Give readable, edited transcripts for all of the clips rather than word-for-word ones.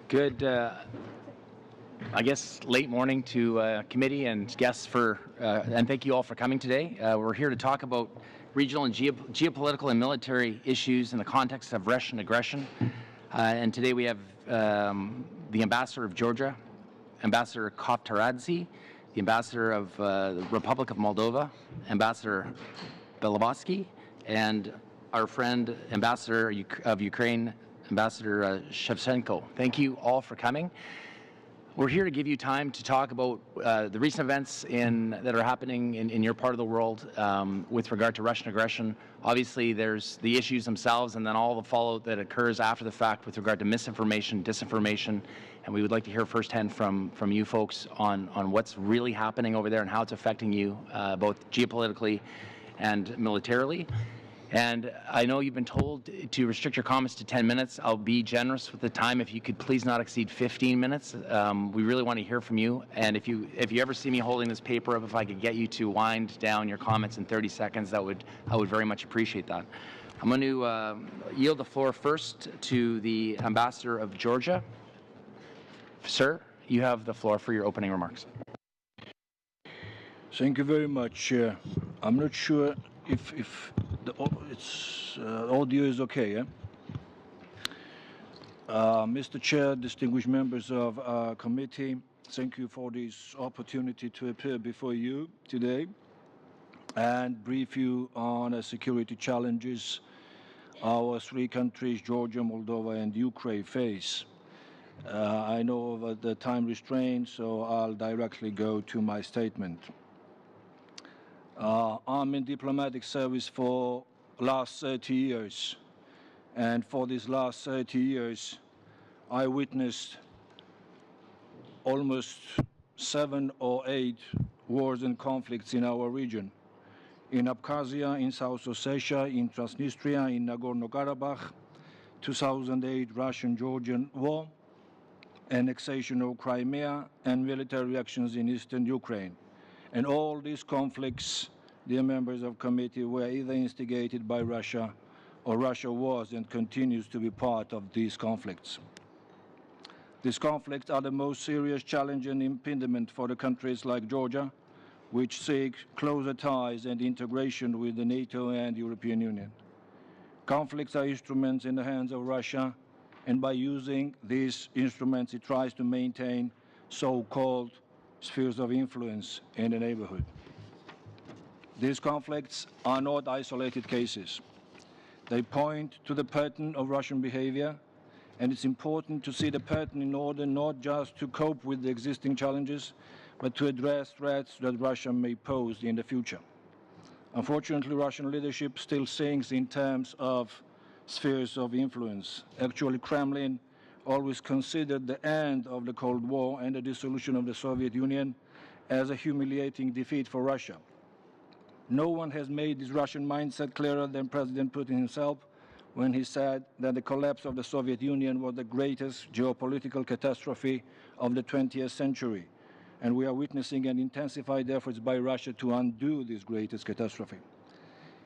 Good, I guess, late morning to committee and guests and thank you all for coming today. We're here to talk about regional and geopolitical and military issues in the context of Russian aggression. And today we have the Ambassador of Georgia, Ambassador Kovtaradze, the Ambassador of the Republic of Moldova, Ambassador Belobosky, and our friend, Ambassador of Ukraine, Ambassador Shevchenko. Thank you all for coming. We're here to give you time to talk about the recent events that are happening in your part of the world with regard to Russian aggression. Obviously, there's the issues themselves and then all the fallout that occurs after the fact with regard to misinformation, disinformation, and we would like to hear firsthand from you folks on what's really happening over there and how it's affecting you, both geopolitically and militarily. And I know you've been told to restrict your comments to 10 minutes. I'll be generous with the time. If you could please not exceed 15 minutes. We really want to hear from you. And if you ever see me holding this paper up, if I could get you to wind down your comments in 30 seconds, I would very much appreciate that. I'm going to yield the floor first to the Ambassador of Georgia. Sir, you have the floor for your opening remarks. Thank you very much. I'm not sure if the audio is okay, yeah? Mr. Chair, distinguished members of our committee, thank you for this opportunity to appear before you today and brief you on the security challenges our three countries, Georgia, Moldova, and Ukraine, face. I know of the time restraint, so I'll directly go to my statement. I'm in diplomatic service for last 30 years, and for these last 30 years, I witnessed almost 7 or 8 wars and conflicts in our region. In Abkhazia, in South Ossetia, in Transnistria, in Nagorno-Karabakh, 2008 Russian-Georgian war, annexation of Crimea, and military actions in eastern Ukraine. And all these conflicts, dear members of committee, were either instigated by Russia or Russia was and continues to be part of these conflicts. These conflicts are the most serious challenge and impediment for the countries like Georgia, which seek closer ties and integration with the NATO and European Union. Conflicts are instruments in the hands of Russia, and by using these instruments, it tries to maintain so-called spheres of influence in the neighborhood. These conflicts are not isolated cases. They point to the pattern of Russian behavior, and it's important to see the pattern in order not just to cope with the existing challenges, but to address threats that Russia may pose in the future. Unfortunately, Russian leadership still thinks in terms of spheres of influence. Actually, Kremlin always considered the end of the Cold War and the dissolution of the Soviet Union as a humiliating defeat for Russia. No one has made this Russian mindset clearer than President Putin himself when he said that the collapse of the Soviet Union was the greatest geopolitical catastrophe of the 20th century. And we are witnessing an intensified efforts by Russia to undo this greatest catastrophe.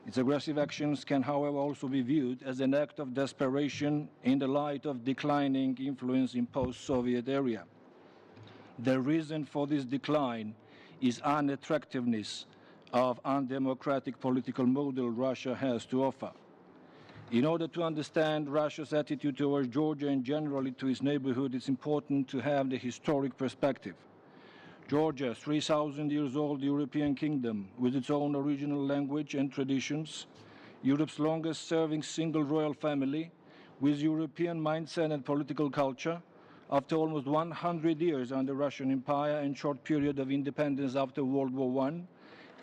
Its aggressive actions can, however, also be viewed as an act of desperation in the light of declining influence in post-Soviet area. The reason for this decline is unattractiveness of undemocratic political model Russia has to offer. In order to understand Russia's attitude towards Georgia and generally to its neighborhood, it's important to have the historic perspective. Georgia, 3,000 years old European kingdom with its own original language and traditions, Europe's longest serving single royal family with European mindset and political culture, after almost 100 years under Russian Empire and short period of independence after World War I,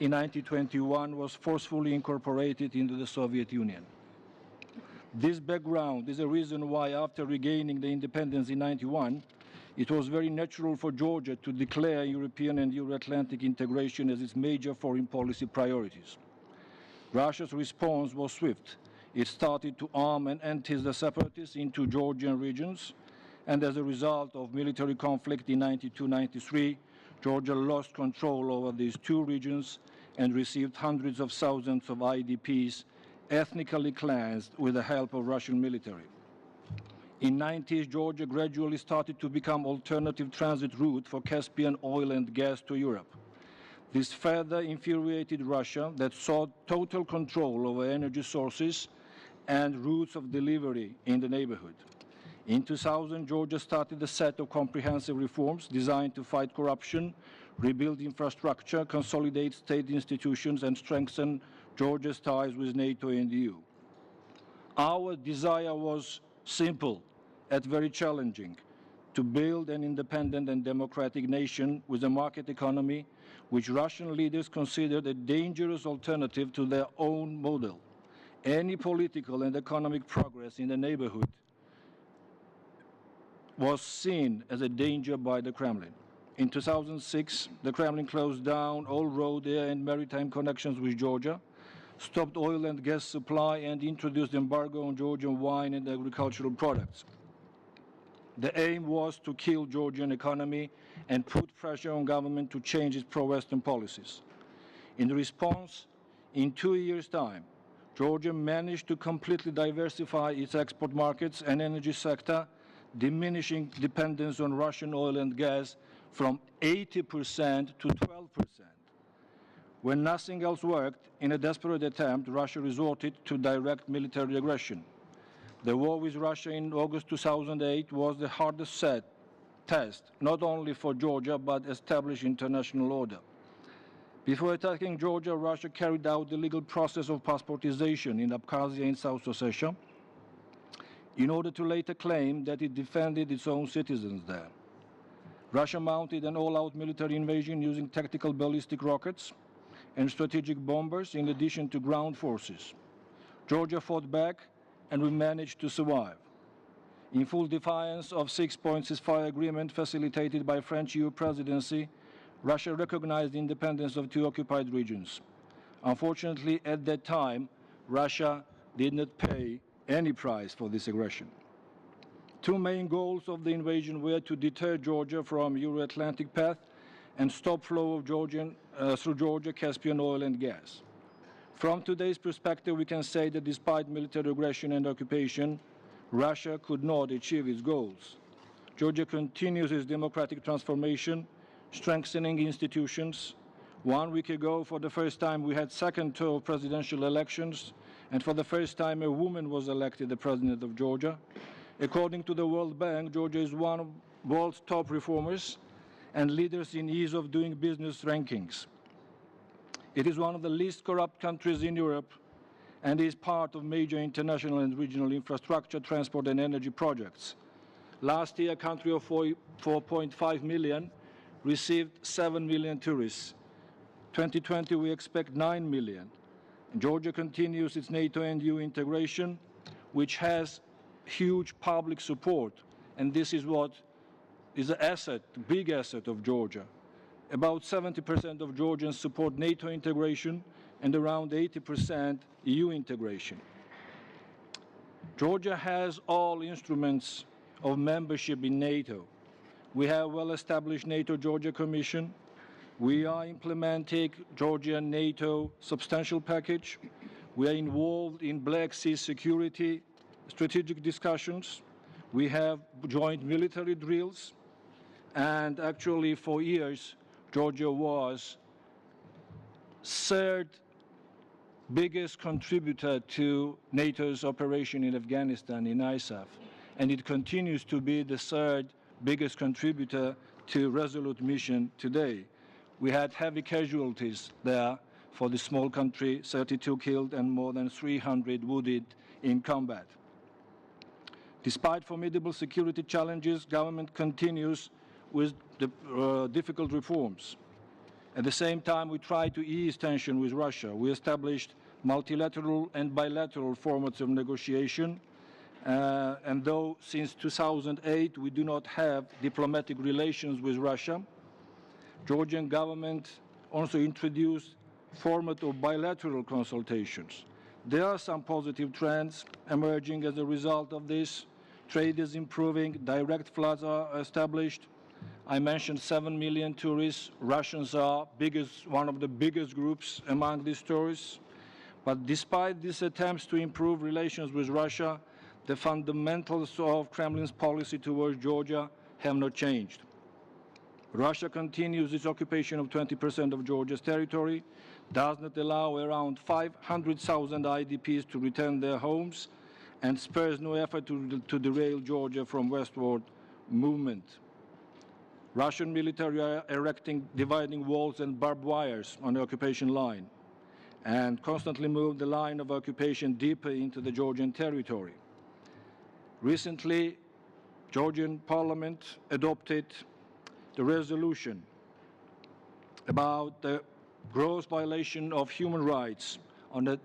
in 1921 was forcefully incorporated into the Soviet Union. This background is a reason why after regaining the independence in 1991, it was very natural for Georgia to declare European and Euro-Atlantic integration as its major foreign policy priorities. Russia's response was swift. It started to arm and entice the separatists into Georgian regions, and as a result of military conflict in 1992-93, Georgia lost control over these two regions and received hundreds of thousands of IDPs ethnically cleansed with the help of Russian military. In the 90s, Georgia gradually started to become alternative transit route for Caspian oil and gas to Europe. This further infuriated Russia that sought total control over energy sources and routes of delivery in the neighborhood. In 2000, Georgia started a set of comprehensive reforms designed to fight corruption, rebuild infrastructure, consolidate state institutions, and strengthen Georgia's ties with NATO and the EU. Our desire was simple, yet very challenging: to build an independent and democratic nation with a market economy, which Russian leaders considered a dangerous alternative to their own model. Any political and economic progress in the neighborhood was seen as a danger by the Kremlin. In 2006, the Kremlin closed down all road, air, and maritime connections with Georgia, stopped oil and gas supply, and introduced embargo on Georgian wine and agricultural products. The aim was to kill Georgian economy and put pressure on government to change its pro-Western policies. In response, in 2 years' time, Georgia managed to completely diversify its export markets and energy sector, diminishing dependence on Russian oil and gas from 80% to 12%. When nothing else worked, in a desperate attempt, Russia resorted to direct military aggression. The war with Russia in August 2008 was the hardest test, not only for Georgia, but established international order. Before attacking Georgia, Russia carried out the legal process of passportization in Abkhazia and South Ossetia, in order to later claim that it defended its own citizens there. Russia mounted an all-out military invasion using tactical ballistic rockets and strategic bombers in addition to ground forces. Georgia fought back, and we managed to survive. In full defiance of 6-point ceasefire agreement facilitated by French EU presidency, Russia recognized the independence of 2 occupied regions. Unfortunately, at that time, Russia did not pay any price for this aggression. 2 main goals of the invasion were to deter Georgia from Euro-Atlantic path and stop flow of through Georgia Caspian oil and gas. From today's perspective, we can say that despite military aggression and occupation, Russia could not achieve its goals. Georgia continues its democratic transformation, strengthening institutions. 1 week ago, for the first time, we had second tour of presidential elections, and for the first time, a woman was elected the president of Georgia. According to the World Bank, Georgia is one of the world's top reformers and leaders in ease of doing business rankings. It is one of the least corrupt countries in Europe and is part of major international and regional infrastructure, transport, and energy projects. Last year, a country of 4.5 million received 7 million tourists. 2020, we expect 9 million. Georgia continues its NATO and EU integration, which has huge public support, and this is what is an asset, big asset of Georgia. About 70% of Georgians support NATO integration and around 80% EU integration. Georgia has all instruments of membership in NATO. We have a well-established NATO-Georgia Commission. We are implementing Georgia-NATO substantial package. We are involved in Black Sea security strategic discussions. We have joint military drills. And actually, for years, Georgia was 3rd biggest contributor to NATO's operation in Afghanistan, in ISAF. And it continues to be the 3rd biggest contributor to Resolute mission today. We had heavy casualties there for the small country, 32 killed and more than 300 wounded in combat. Despite formidable security challenges, government continues with the difficult reforms. At the same time, we try to ease tension with Russia. We established multilateral and bilateral formats of negotiation, and though since 2008 we do not have diplomatic relations with Russia, Georgian government also introduced format of bilateral consultations. There are some positive trends emerging as a result of this. Trade is improving, direct flights are established. I mentioned 7 million tourists. Russians are one of the biggest groups among these tourists. But despite these attempts to improve relations with Russia, the fundamentals of Kremlin's policy towards Georgia have not changed. Russia continues its occupation of 20% of Georgia's territory, does not allow around 500,000 IDPs to return their homes, and spares no effort to derail Georgia from westward movement. Russian military are erecting dividing walls and barbed wires on the occupation line and constantly move the line of occupation deeper into the Georgian territory. Recently, Georgian parliament adopted the resolution about the gross violation of human rights on the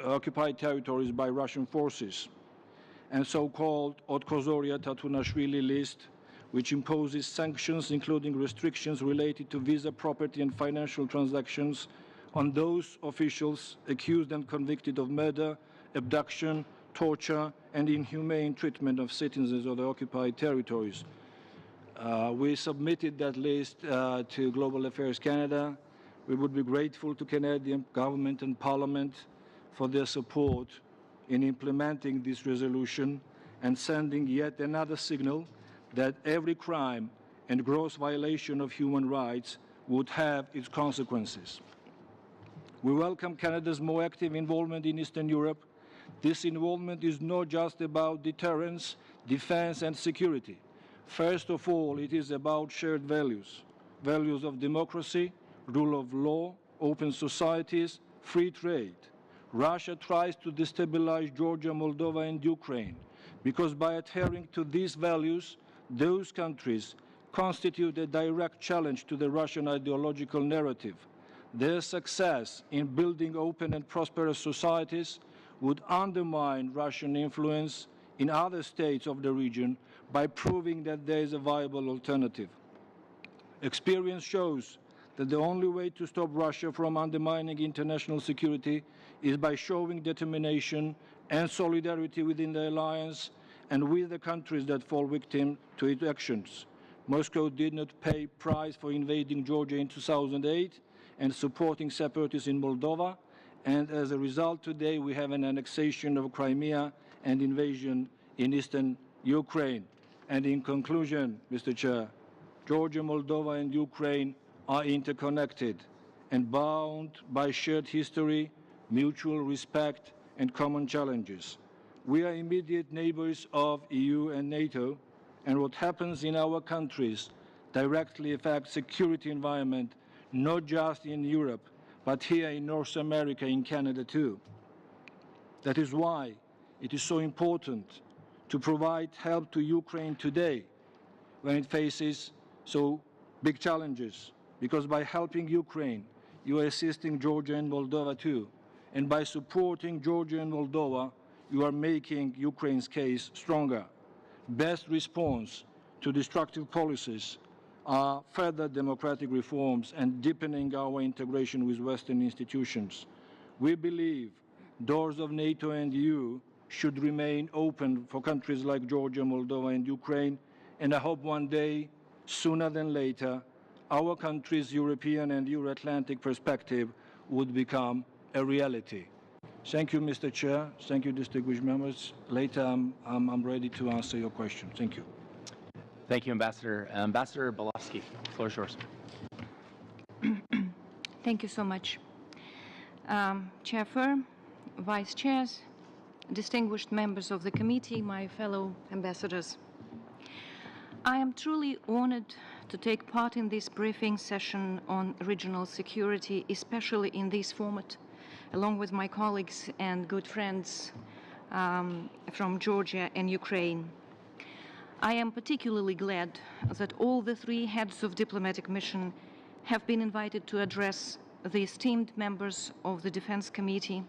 occupied territories by Russian forces, and so-called Otkozoria Tatunashvili list, which imposes sanctions including restrictions related to visa, property and financial transactions on those officials accused and convicted of murder, abduction, torture and inhumane treatment of citizens of the occupied territories. We submitted that list to Global Affairs Canada. We would be grateful to Canadian government and parliament for their support in implementing this resolution and sending yet another signal that every crime and gross violation of human rights would have its consequences. We welcome Canada's more active involvement in Eastern Europe. This involvement is not just about deterrence, defense and security. First of all, it is about shared values, values of democracy, rule of law, open societies, free trade. Russia tries to destabilize Georgia, Moldova and Ukraine because by adhering to these values, those countries constitute a direct challenge to the Russian ideological narrative. Their success in building open and prosperous societies would undermine Russian influence in other states of the region by proving that there is a viable alternative. Experience shows that the only way to stop Russia from undermining international security is by showing determination and solidarity within the alliance and with the countries that fall victim to its actions. Moscow did not pay price for invading Georgia in 2008 and supporting separatists in Moldova, and as a result today we have an annexation of Crimea and invasion in eastern Ukraine. And in conclusion, Mr. Chair, Georgia, Moldova and Ukraine are interconnected and bound by shared history, mutual respect and common challenges. We are immediate neighbors of EU and NATO, and what happens in our countries directly affects security environment, not just in Europe, but here in North America, in Canada too. That is why it is so important to provide help to Ukraine today when it faces so big challenges, because by helping Ukraine, you are assisting Georgia and Moldova too. And by supporting Georgia and Moldova, you are making Ukraine's case stronger. Best response to destructive policies are further democratic reforms and deepening our integration with Western institutions. We believe doors of NATO and EU should remain open for countries like Georgia, Moldova and Ukraine, and I hope one day, sooner than later, our country's European and Euro-Atlantic perspective would become a reality. Thank you, Mr. Chair. Thank you, distinguished members. Later, I'm ready to answer your questions. Thank you. Thank you, Ambassador. Ambassador Belovsky, the floor is yours. Thank you so much. Chair Fur, Vice Chairs, distinguished members of the committee, my fellow ambassadors. I am truly honored to take part in this briefing session on regional security, especially in this format, along with my colleagues and good friends from Georgia and Ukraine. I am particularly glad that all the three heads of diplomatic mission have been invited to address the esteemed members of the Defense Committee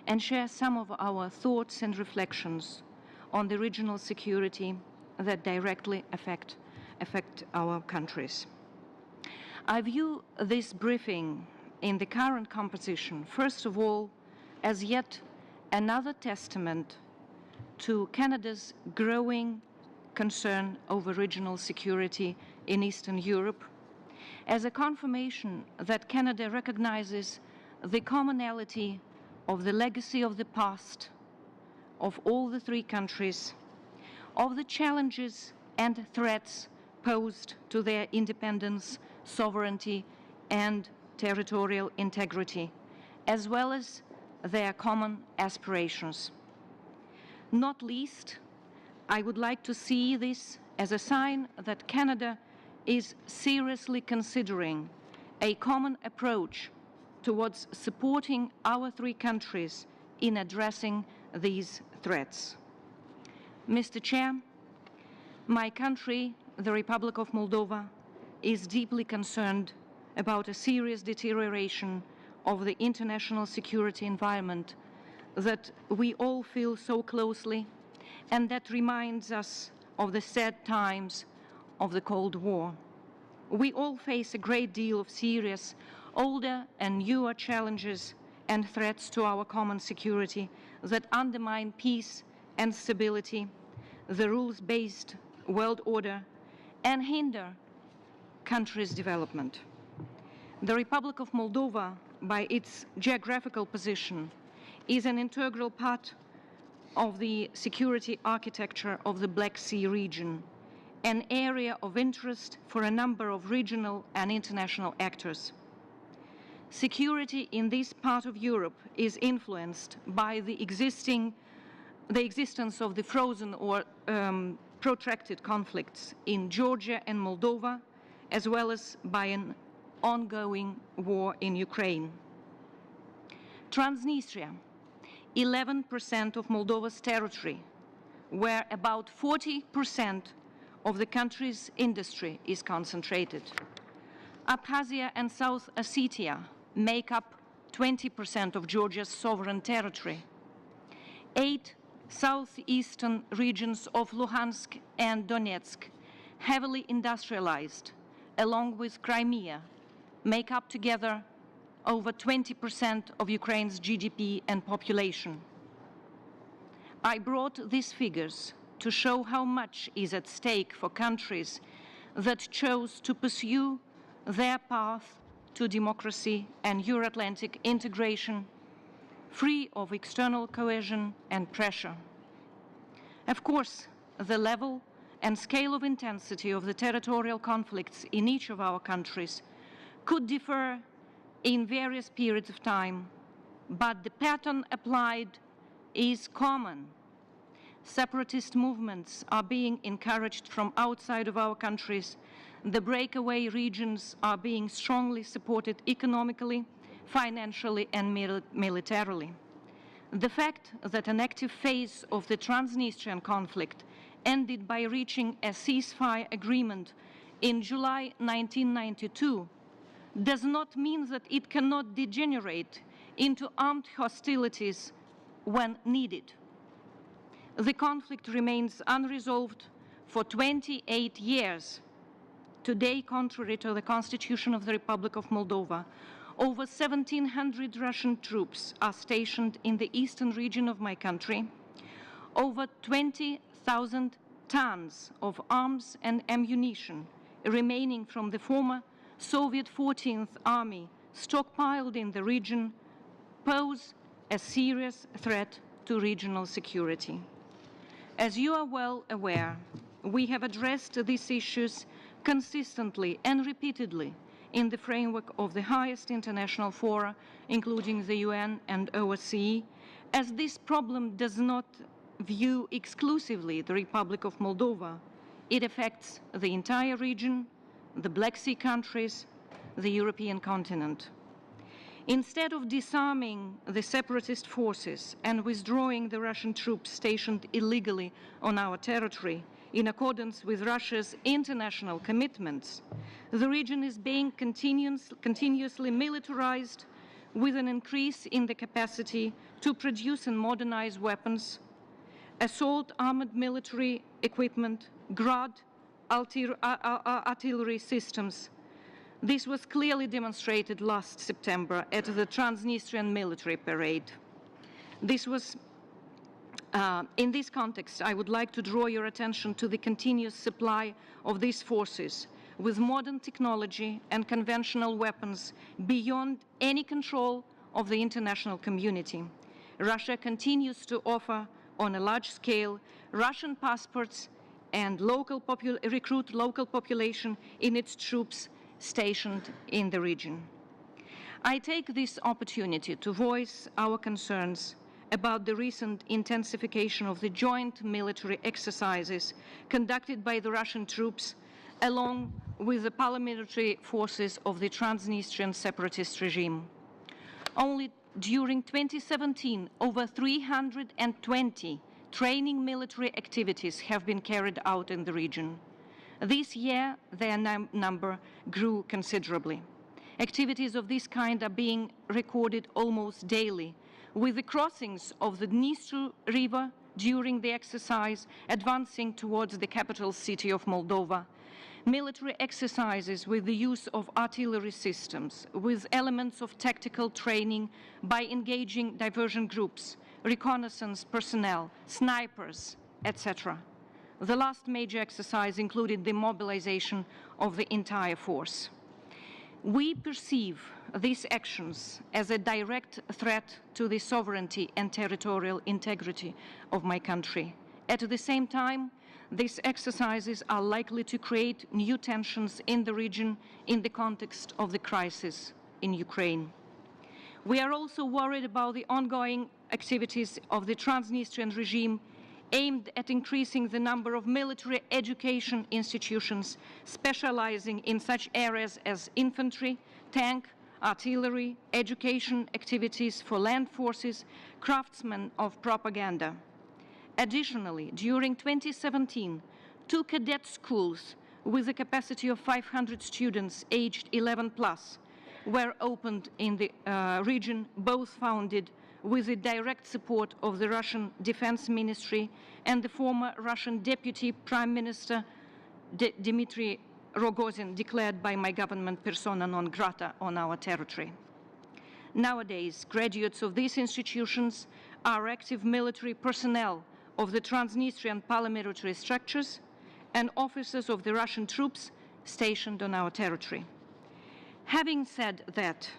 and share some of our thoughts and reflections on the regional security that directly affect our countries. I view this briefing in the current composition, first of all, as yet another testament to Canada's growing concern over regional security in Eastern Europe, as a confirmation that Canada recognizes the commonality of the legacy of the past, of all the three countries, of the challenges and threats posed to their independence, sovereignty, and territorial integrity, as well as their common aspirations. Not least, I would like to see this as a sign that Canada is seriously considering a common approach towards supporting our three countries in addressing these threats. Mr. Chair, my country, the Republic of Moldova, is deeply concerned about a serious deterioration of the international security environment that we all feel so closely, and that reminds us of the sad times of the Cold War. We all face a great deal of serious, older and newer challenges and threats to our common security that undermine peace and stability, the rules-based world order, and hinder countries' development. The Republic of Moldova, by its geographical position, is an integral part of the security architecture of the Black Sea region, an area of interest for a number of regional and international actors. Security in this part of Europe is influenced by the existence of the frozen or protracted conflicts in Georgia and Moldova, as well as by an ongoing war in Ukraine. Transnistria, 11% of Moldova's territory, where about 40% of the country's industry is concentrated. Abkhazia and South Ossetia make up 20% of Georgia's sovereign territory. 8 southeastern regions of Luhansk and Donetsk, heavily industrialized, along with Crimea, make up together over 20% of Ukraine's GDP and population. I brought these figures to show how much is at stake for countries that chose to pursue their path to democracy and Euro-Atlantic integration, free of external coercion and pressure. Of course, the level and scale of intensity of the territorial conflicts in each of our countries could differ in various periods of time, but the pattern applied is common. Separatist movements are being encouraged from outside of our countries. The breakaway regions are being strongly supported economically, financially, and militarily. The fact that an active phase of the Transnistrian conflict ended by reaching a ceasefire agreement in July 1992 does not mean that it cannot degenerate into armed hostilities when needed. The conflict remains unresolved for 28 years. Today, contrary to the Constitution of the Republic of Moldova, over 1,700 Russian troops are stationed in the eastern region of my country. Over 20,000 tons of arms and ammunition remaining from the former Soviet 14th Army stockpiled in the region pose a serious threat to regional security. As you are well aware, we have addressed these issues consistently and repeatedly in the framework of the highest international fora, including the UN and OSCE, as this problem does not view exclusively the Republic of Moldova. It affects the entire region, the Black Sea countries, the European continent. Instead of disarming the separatist forces and withdrawing the Russian troops stationed illegally on our territory, in accordance with Russia's international commitments, the region is being continuously militarized with an increase in the capacity to produce and modernize weapons, assault armored military equipment, Grad artillery systems. This was clearly demonstrated last September at the Transnistrian military parade. In this context, I would like to draw your attention to the continuous supply of these forces with modern technology and conventional weapons beyond any control of the international community. Russia continues to offer on a large scale Russian passports and recruit local population in its troops stationed in the region. I take this opportunity to voice our concerns about the recent intensification of the joint military exercises conducted by the Russian troops along with the paramilitary forces of the Transnistrian separatist regime. Only during 2017, over 320 training military activities have been carried out in the region. This year, their number grew considerably. Activities of this kind are being recorded almost daily, with the crossings of the Dniester River during the exercise advancing towards the capital city of Moldova, military exercises with the use of artillery systems, with elements of tactical training by engaging diversion groups, reconnaissance personnel, snipers, etc. The last major exercise included the mobilization of the entire force. We perceive these actions as a direct threat to the sovereignty and territorial integrity of my country. At the same time, these exercises are likely to create new tensions in the region in the context of the crisis in Ukraine. We are also worried about the ongoing activities of the Transnistrian regime aimed at increasing the number of military education institutions specializing in such areas as infantry, tank, artillery, education activities for land forces, craftsmen of propaganda. Additionally, during 2017, 2 cadet schools with a capacity of 500 students aged 11 plus were opened in the region, both founded with the direct support of the Russian Defense Ministry and the former Russian Deputy Prime Minister Dmitry Rogozin, declared by my government persona non grata on our territory. Nowadays, graduates of these institutions are active military personnel of the Transnistrian paramilitary structures and officers of the Russian troops stationed on our territory. Having said that,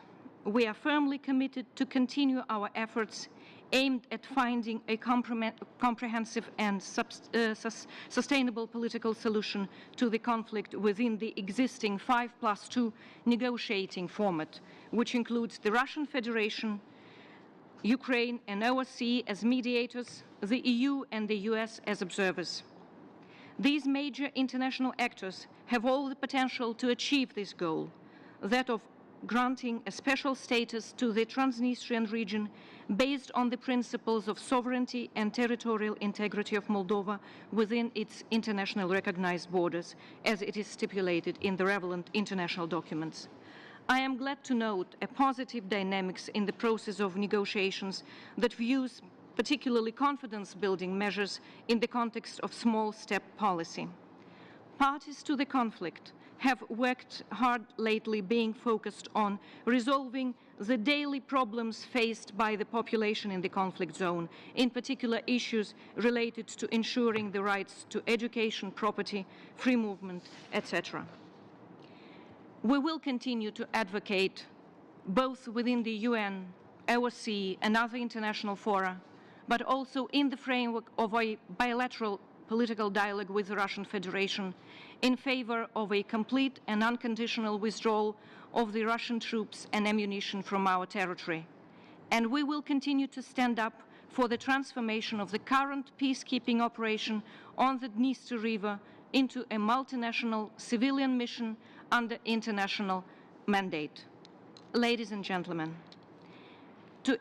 we are firmly committed to continue our efforts aimed at finding a comprehensive and sustainable political solution to the conflict within the existing 5+2 negotiating format, which includes the Russian Federation, Ukraine and OSCE as mediators, the EU and the US as observers. These major international actors have all the potential to achieve this goal, that of granting a special status to the Transnistrian region based on the principles of sovereignty and territorial integrity of Moldova within its international recognized borders, as it is stipulated in the relevant international documents. I am glad to note a positive dynamics in the process of negotiations that views particularly confidence-building measures in the context of small-step policy. Parties to the conflict have worked hard lately, being focused on resolving the daily problems faced by the population in the conflict zone, in particular issues related to ensuring the rights to education, property, free movement, etc. We will continue to advocate, both within the UN, OSCE and other international fora, but also in the framework of a bilateral political dialogue with the Russian Federation, in favor of a complete and unconditional withdrawal of the Russian troops and ammunition from our territory. And we will continue to stand up for the transformation of the current peacekeeping operation on the Dniester River into a multinational civilian mission under international mandate. Ladies and gentlemen, to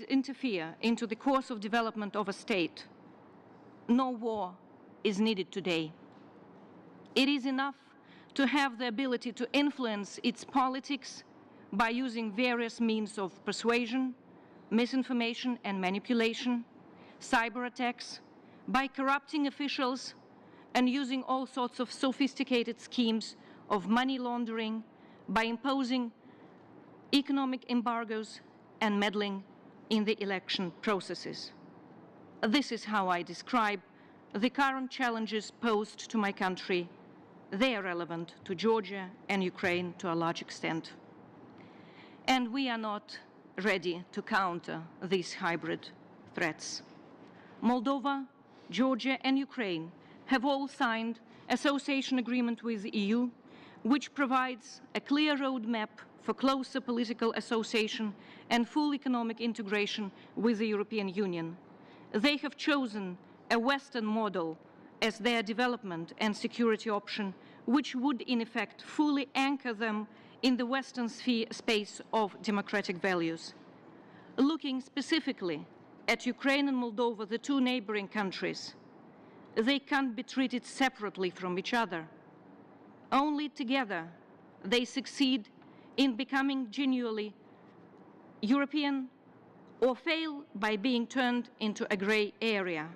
interfere into the course of development of a state, no war is needed today. It is enough to have the ability to influence its politics by using various means of persuasion, misinformation and manipulation, cyber attacks, by corrupting officials and using all sorts of sophisticated schemes of money laundering, by imposing economic embargoes and meddling in the election processes. This is how I describe the current challenges posed to my country. They are relevant to Georgia and Ukraine to a large extent. And we are not ready to counter these hybrid threats. Moldova, Georgia, and Ukraine have all signed association agreement with the EU, which provides a clear roadmap for closer political association and full economic integration with the European Union. They have chosen a Western model as their development and security option, which would in effect fully anchor them in the Western space of democratic values. Looking specifically at Ukraine and Moldova, the two neighboring countries, they can't be treated separately from each other. Only together they succeed in becoming genuinely European or fail by being turned into a gray area.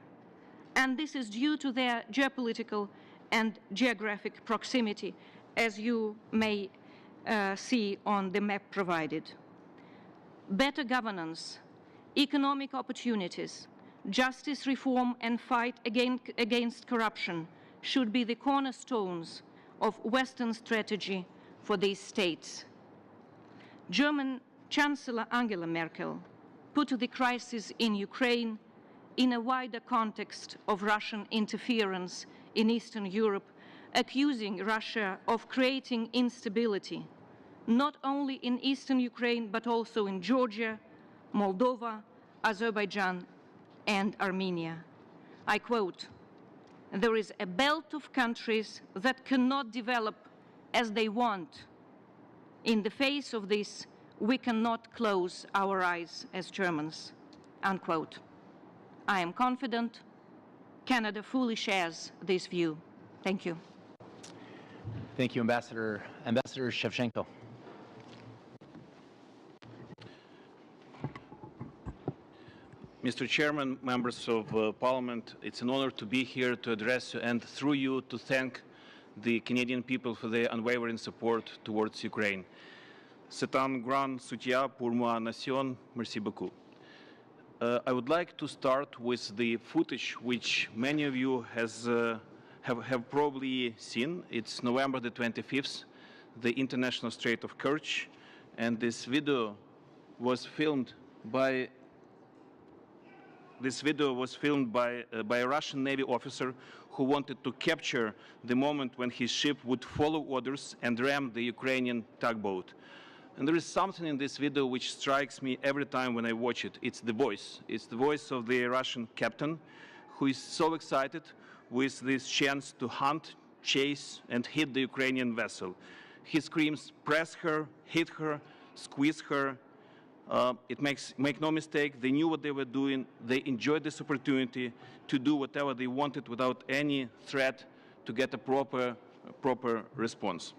And this is due to their geopolitical and geographic proximity, as you may see on the map provided. Better governance, economic opportunities, justice reform, and fight against corruption should be the cornerstones of Western strategy for these states. German Chancellor Angela Merkel put the crisis in Ukraine in a wider context of Russian interference in Eastern Europe, accusing Russia of creating instability, not only in Eastern Ukraine, but also in Georgia, Moldova, Azerbaijan, and Armenia. I quote, "There is a belt of countries that cannot develop as they want. In the face of this, we cannot close our eyes as Germans," unquote. I am confident Canada fully shares this view. Thank you. Thank you, Ambassador. Ambassador Shevchenko. Mr. Chairman, members of Parliament, it's an honor to be here to address you and through you to thank the Canadian people for their unwavering support towards Ukraine. C'est un grand soutien pour ma nation. Merci beaucoup. I would like to start with the footage which many of you have probably seen. It's November the 25th, the International Strait of Kerch, and this video was filmed by a Russian Navy officer who wanted to capture the moment when his ship would follow orders and ram the Ukrainian tugboat. And there is something in this video which strikes me every time when I watch it. It's the voice. It's the voice of the Russian captain who is so excited with this chance to hunt, chase, and hit the Ukrainian vessel. He screams, "Press her, hit her, squeeze her." Make no mistake, they knew what they were doing. They enjoyed this opportunity to do whatever they wanted without any threat to get a proper response.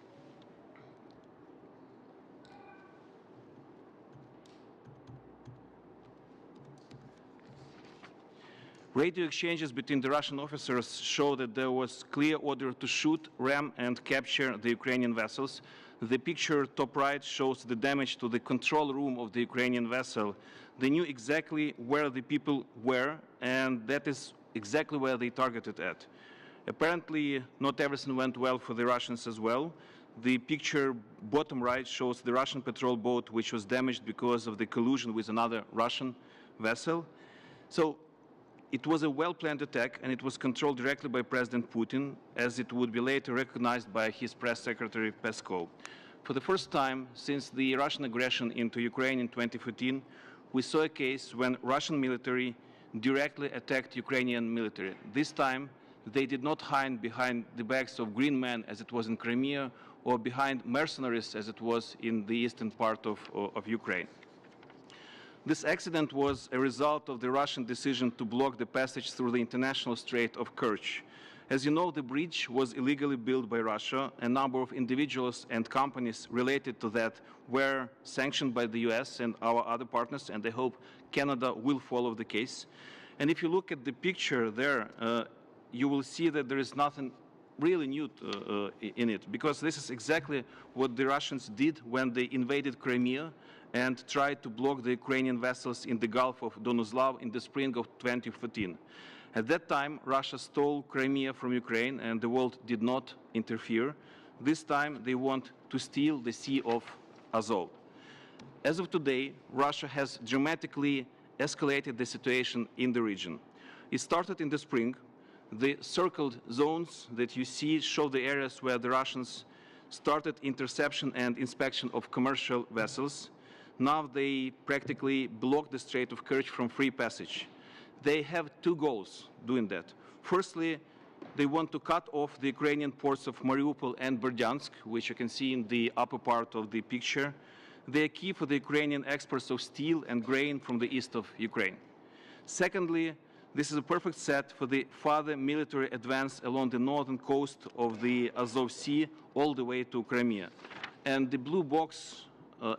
Radio exchanges between the Russian officers show that there was clear order to shoot, ram, and capture the Ukrainian vessels. The picture top right shows the damage to the control room of the Ukrainian vessel. They knew exactly where the people were, and that is exactly where they targeted at. Apparently, not everything went well for the Russians as well. The picture bottom right shows the Russian patrol boat, which was damaged because of the collision with another Russian vessel. So it was a well-planned attack, and it was controlled directly by President Putin, as it would be later recognized by his press secretary, Peskov. For the first time since the Russian aggression into Ukraine in 2014, we saw a case when Russian military directly attacked Ukrainian military. This time, they did not hide behind the backs of green men, as it was in Crimea, or behind mercenaries, as it was in the eastern part of Ukraine. This accident was a result of the Russian decision to block the passage through the international Strait of Kerch. As you know, the bridge was illegally built by Russia. A number of individuals and companies related to that were sanctioned by the US and our other partners, and I hope Canada will follow the case. And if you look at the picture there, you will see that there is nothing really new in it, because this is exactly what the Russians did when they invaded Crimea and tried to block the Ukrainian vessels in the Gulf of Donuslav in the spring of 2014. At that time, Russia stole Crimea from Ukraine, and the world did not interfere. This time, they want to steal the Sea of Azov. As of today, Russia has dramatically escalated the situation in the region. It started in the spring. The circled zones that you see show the areas where the Russians started interception and inspection of commercial vessels. Now they practically block the Strait of Kerch from free passage. They have two goals doing that. Firstly, they want to cut off the Ukrainian ports of Mariupol and Berdyansk, which you can see in the upper part of the picture. They are key for the Ukrainian exports of steel and grain from the east of Ukraine. Secondly, this is a perfect set for the further military advance along the northern coast of the Azov Sea all the way to Crimea. And the blue box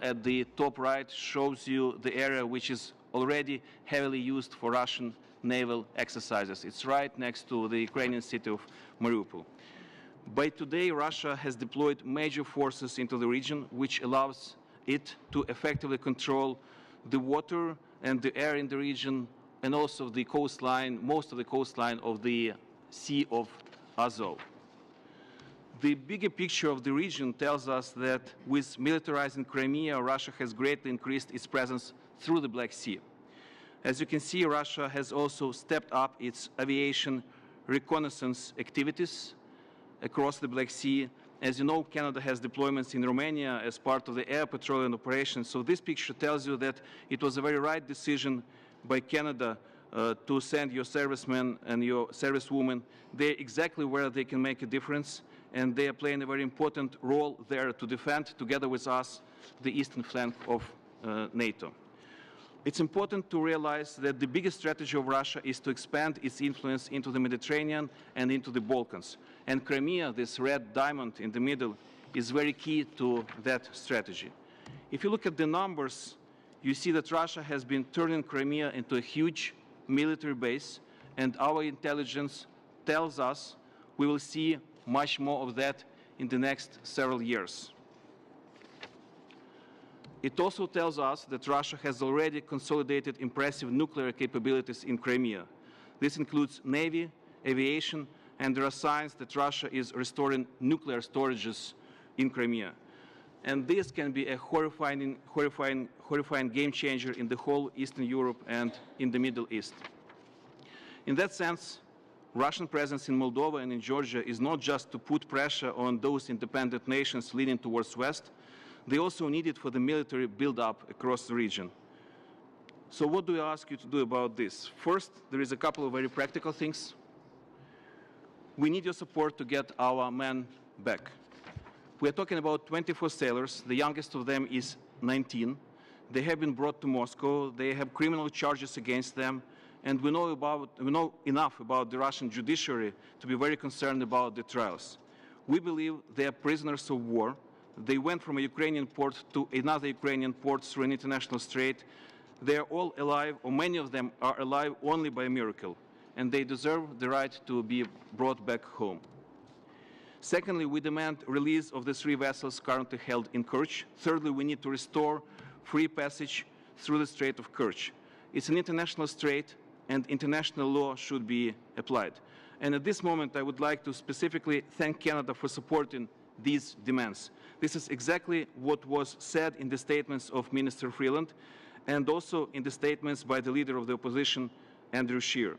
at the top right shows you the area which is already heavily used for Russian naval exercises. It's right next to the Ukrainian city of Mariupol. By today, Russia has deployed major forces into the region, which allows it to effectively control the water and the air in the region, and also the coastline, most of the coastline of the Sea of Azov. The bigger picture of the region tells us that with militarizing Crimea, Russia has greatly increased its presence through the Black Sea. As you can see, Russia has also stepped up its aviation reconnaissance activities across the Black Sea. As you know, Canada has deployments in Romania as part of the air patrolling operation. So this picture tells you that it was a very right decision by Canada to send your servicemen and your servicewomen. They're exactly where they can make a difference, and they are playing a very important role there to defend, together with us, the eastern flank of NATO. It's important to realize that the biggest strategy of Russia is to expand its influence into the Mediterranean and into the Balkans. And Crimea, this red diamond in the middle, is very key to that strategy. If you look at the numbers, you see that Russia has been turning Crimea into a huge military base, and our intelligence tells us we will see much more of that in the next several years. It also tells us that Russia has already consolidated impressive nuclear capabilities in Crimea. This includes Navy, aviation, and there are signs that Russia is restoring nuclear storages in Crimea. And this can be a horrifying game changer in the whole Eastern Europe and in the Middle East. In that sense, Russian presence in Moldova and in Georgia is not just to put pressure on those independent nations leaning towards West. They also need it for the military build-up across the region. So what do I ask you to do about this? First, there is a couple of very practical things. We need your support to get our men back. We are talking about 24 sailors. The youngest of them is 19. They have been brought to Moscow. They have criminal charges against them. And we know enough about the Russian judiciary to be very concerned about the trials. We believe they are prisoners of war. They went from a Ukrainian port to another Ukrainian port through an international strait. They are all alive, or many of them are alive only by a miracle. And they deserve the right to be brought back home. Secondly, we demand release of the 3 vessels currently held in Kerch. Thirdly, we need to restore free passage through the Strait of Kerch. It's an international strait, and international law should be applied. And at this moment, I would like to specifically thank Canada for supporting these demands. This is exactly what was said in the statements of Minister Freeland, and also in the statements by the leader of the opposition, Andrew Scheer.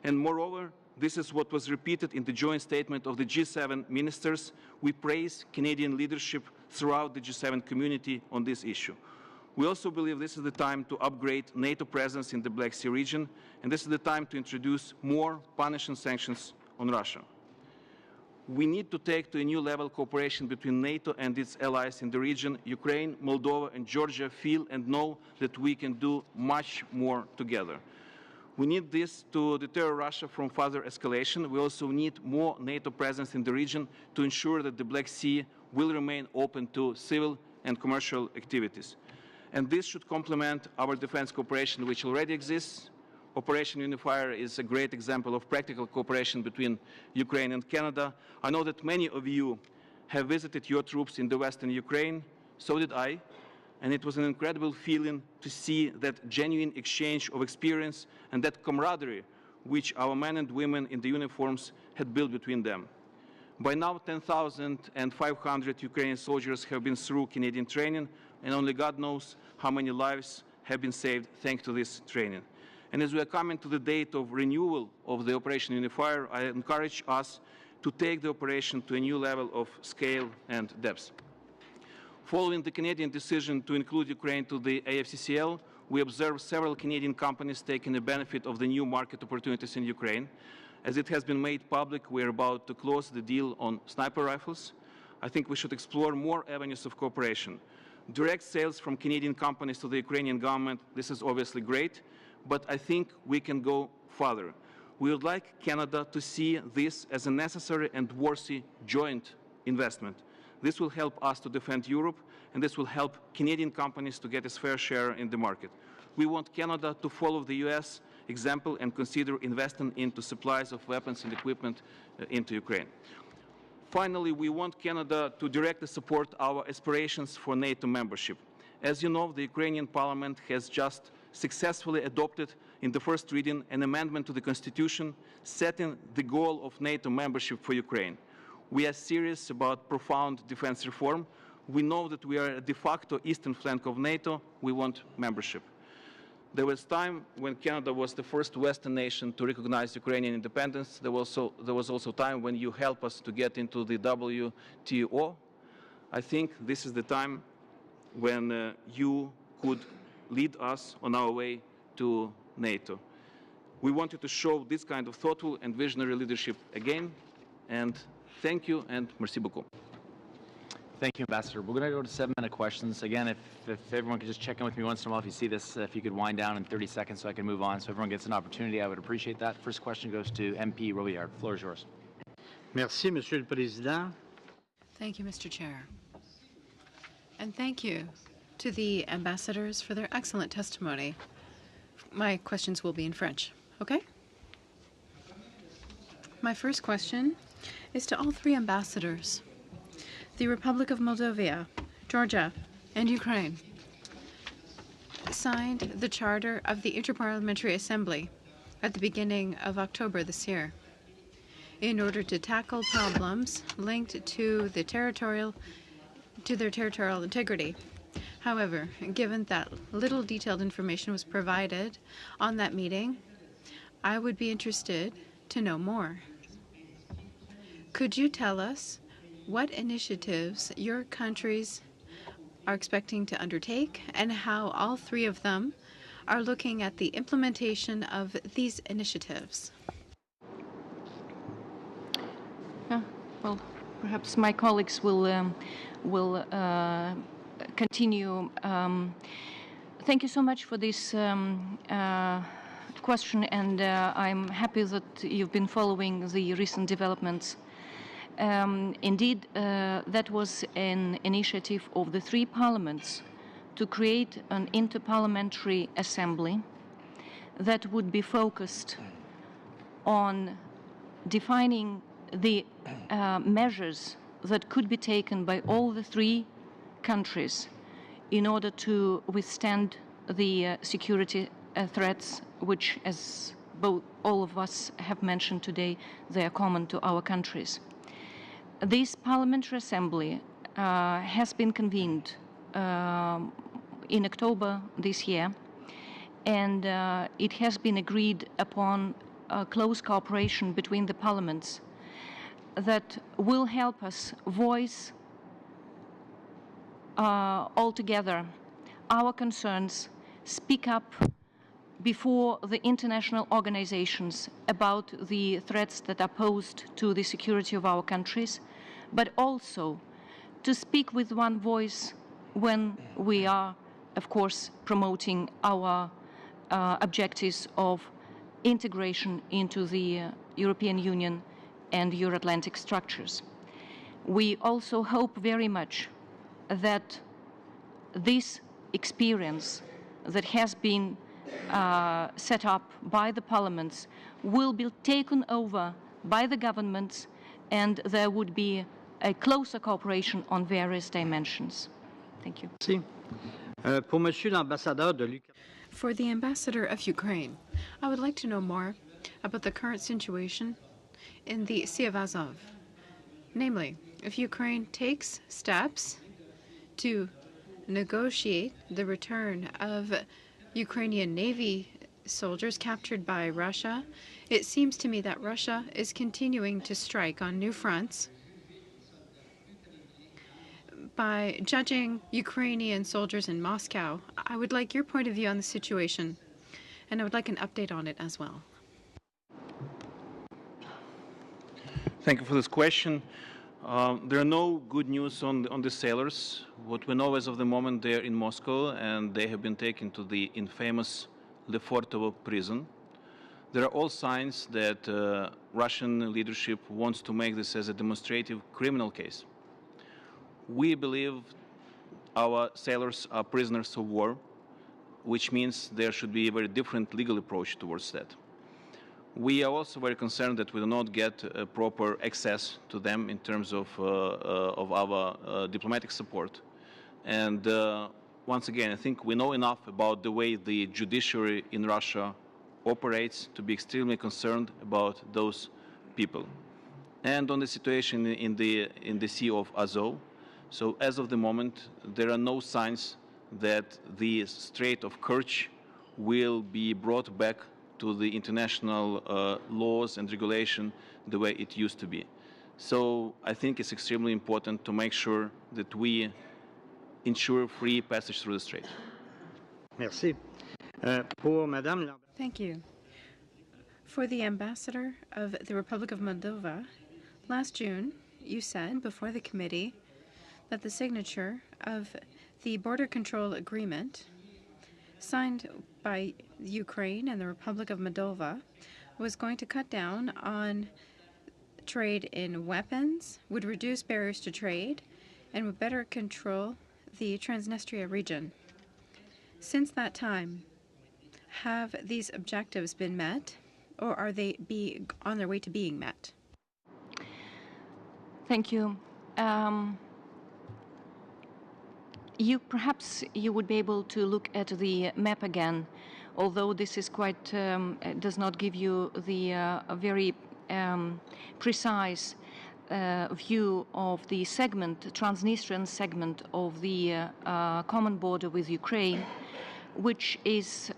And moreover, this is what was repeated in the joint statement of the G7 ministers. We praise Canadian leadership throughout the G7 community on this issue. We also believe this is the time to upgrade NATO presence in the Black Sea region, and this is the time to introduce more punishing sanctions on Russia. We need to take to a new level cooperation between NATO and its allies in the region. Ukraine, Moldova, and Georgia feel and know that we can do much more together. We need this to deter Russia from further escalation. We also need more NATO presence in the region to ensure that the Black Sea will remain open to civil and commercial activities. And this should complement our defense cooperation, which already exists. Operation Unifier is a great example of practical cooperation between Ukraine and Canada. I know that many of you have visited your troops in the Western Ukraine. So did I. And it was an incredible feeling to see that genuine exchange of experience and that camaraderie which our men and women in the uniforms had built between them. By now, 10,500 Ukrainian soldiers have been through Canadian training, and only God knows how many lives have been saved thanks to this training. And as we are coming to the date of renewal of the Operation Unifier, I encourage us to take the operation to a new level of scale and depth. Following the Canadian decision to include Ukraine to the AFCCL, we observed several Canadian companies taking the benefit of the new market opportunities in Ukraine. As it has been made public, we are about to close the deal on sniper rifles. I think we should explore more avenues of cooperation. Direct sales from Canadian companies to the Ukrainian government, this is obviously great, but I think we can go further. We would like Canada to see this as a necessary and worthy joint investment. This will help us to defend Europe, and this will help Canadian companies to get its fair share in the market. We want Canada to follow the US example and consider investing into supplies of weapons and equipment into Ukraine. Finally, we want Canada to directly support our aspirations for NATO membership. As you know, the Ukrainian Parliament has just successfully adopted in the first reading an amendment to the Constitution setting the goal of NATO membership for Ukraine. We are serious about profound defense reform. We know that we are a de facto eastern flank of NATO. We want membership. There was time when Canada was the first Western nation to recognize Ukrainian independence. There was also time when you helped us to get into the WTO. I think this is the time when you could lead us on our way to NATO. We wanted to show this kind of thoughtful and visionary leadership again, and thank you, and merci beaucoup. Thank you, Ambassador. We're going to go to 7-minute questions. Again, if everyone could just check in with me once in a while if you see this, if you could wind down in 30 seconds so I can move on, so everyone gets an opportunity, I would appreciate that. First question goes to MP Robillard. The floor is yours. Merci, Monsieur le Président. Thank you, Mr. Chair. And thank you to the ambassadors for their excellent testimony. My questions will be in French, okay? My first question is to all three ambassadors. The Republic of Moldova, Georgia, and Ukraine signed the Charter of the Interparliamentary Assembly at the beginning of October this year in order to tackle problems linked to their territorial integrity. However, given that little detailed information was provided on that meeting, I would be interested to know more. Could you tell us what initiatives your countries are expecting to undertake and how all three of them are looking at the implementation of these initiatives? Well, perhaps my colleagues will continue. Thank you so much for this question, and I'm happy that you've been following the recent developments. Indeed, that was an initiative of the three parliaments to create an interparliamentary assembly that would be focused on defining the measures that could be taken by all the three countries in order to withstand the security threats, which, as all of us have mentioned today, they are common to our countries. This Parliamentary Assembly has been convened in October this year, and it has been agreed upon close cooperation between the parliaments that will help us voice all together our concerns, speak up before the international organizations about the threats that are posed to the security of our countries, but also to speak with one voice when we are, of course, promoting our objectives of integration into the European Union and Euro-Atlantic structures. We also hope very much that this experience that has been set up by the parliaments will be taken over by the governments, and there would be a closer cooperation on various dimensions. Thank you. Merci. Pour Monsieur l'ambassadeur de l'Ukraine. For the ambassador of Ukraine, I would like to know more about the current situation in the Sea of Azov. Namely, if Ukraine takes steps to negotiate the return of Ukrainian Navy soldiers captured by Russia, it seems to me that Russia is continuing to strike on new fronts. By judging Ukrainian soldiers in Moscow, I would like your point of view on the situation, and I would like an update on it as well. Thank you for this question. There are no good news on the sailors. What we know as of the moment, they are in Moscow and they have been taken to the infamous Lefortovo prison. There are all signs that Russian leadership wants to make this as a demonstrative criminal case. We believe our sailors are prisoners of war, which means there should be a very different legal approach towards that. We are also very concerned that we do not get proper access to them in terms of our diplomatic support. And once again, I think we know enough about the way the judiciary in Russia operates to be extremely concerned about those people. And on the situation in the Sea of Azov, so as of the moment, there are no signs that the Strait of Kerch will be brought back to the international laws and regulation the way it used to be. So I think it's extremely important to make sure that we ensure free passage through the strait. Merci. Pour Madame Thank you. For the ambassador of the Republic of Moldova, last June, you said before the committee that the signature of the border control agreement signed by Ukraine and the Republic of Moldova was going to cut down on trade in weapons, would reduce barriers to trade, and would better control the Transnistria region. Since that time, have these objectives been met, or are they on their way to being met? Thank you. Perhaps you would be able to look at the map again, although this is quite does not give you the very precise view of the segment, Transnistrian segment of the common border with Ukraine, which is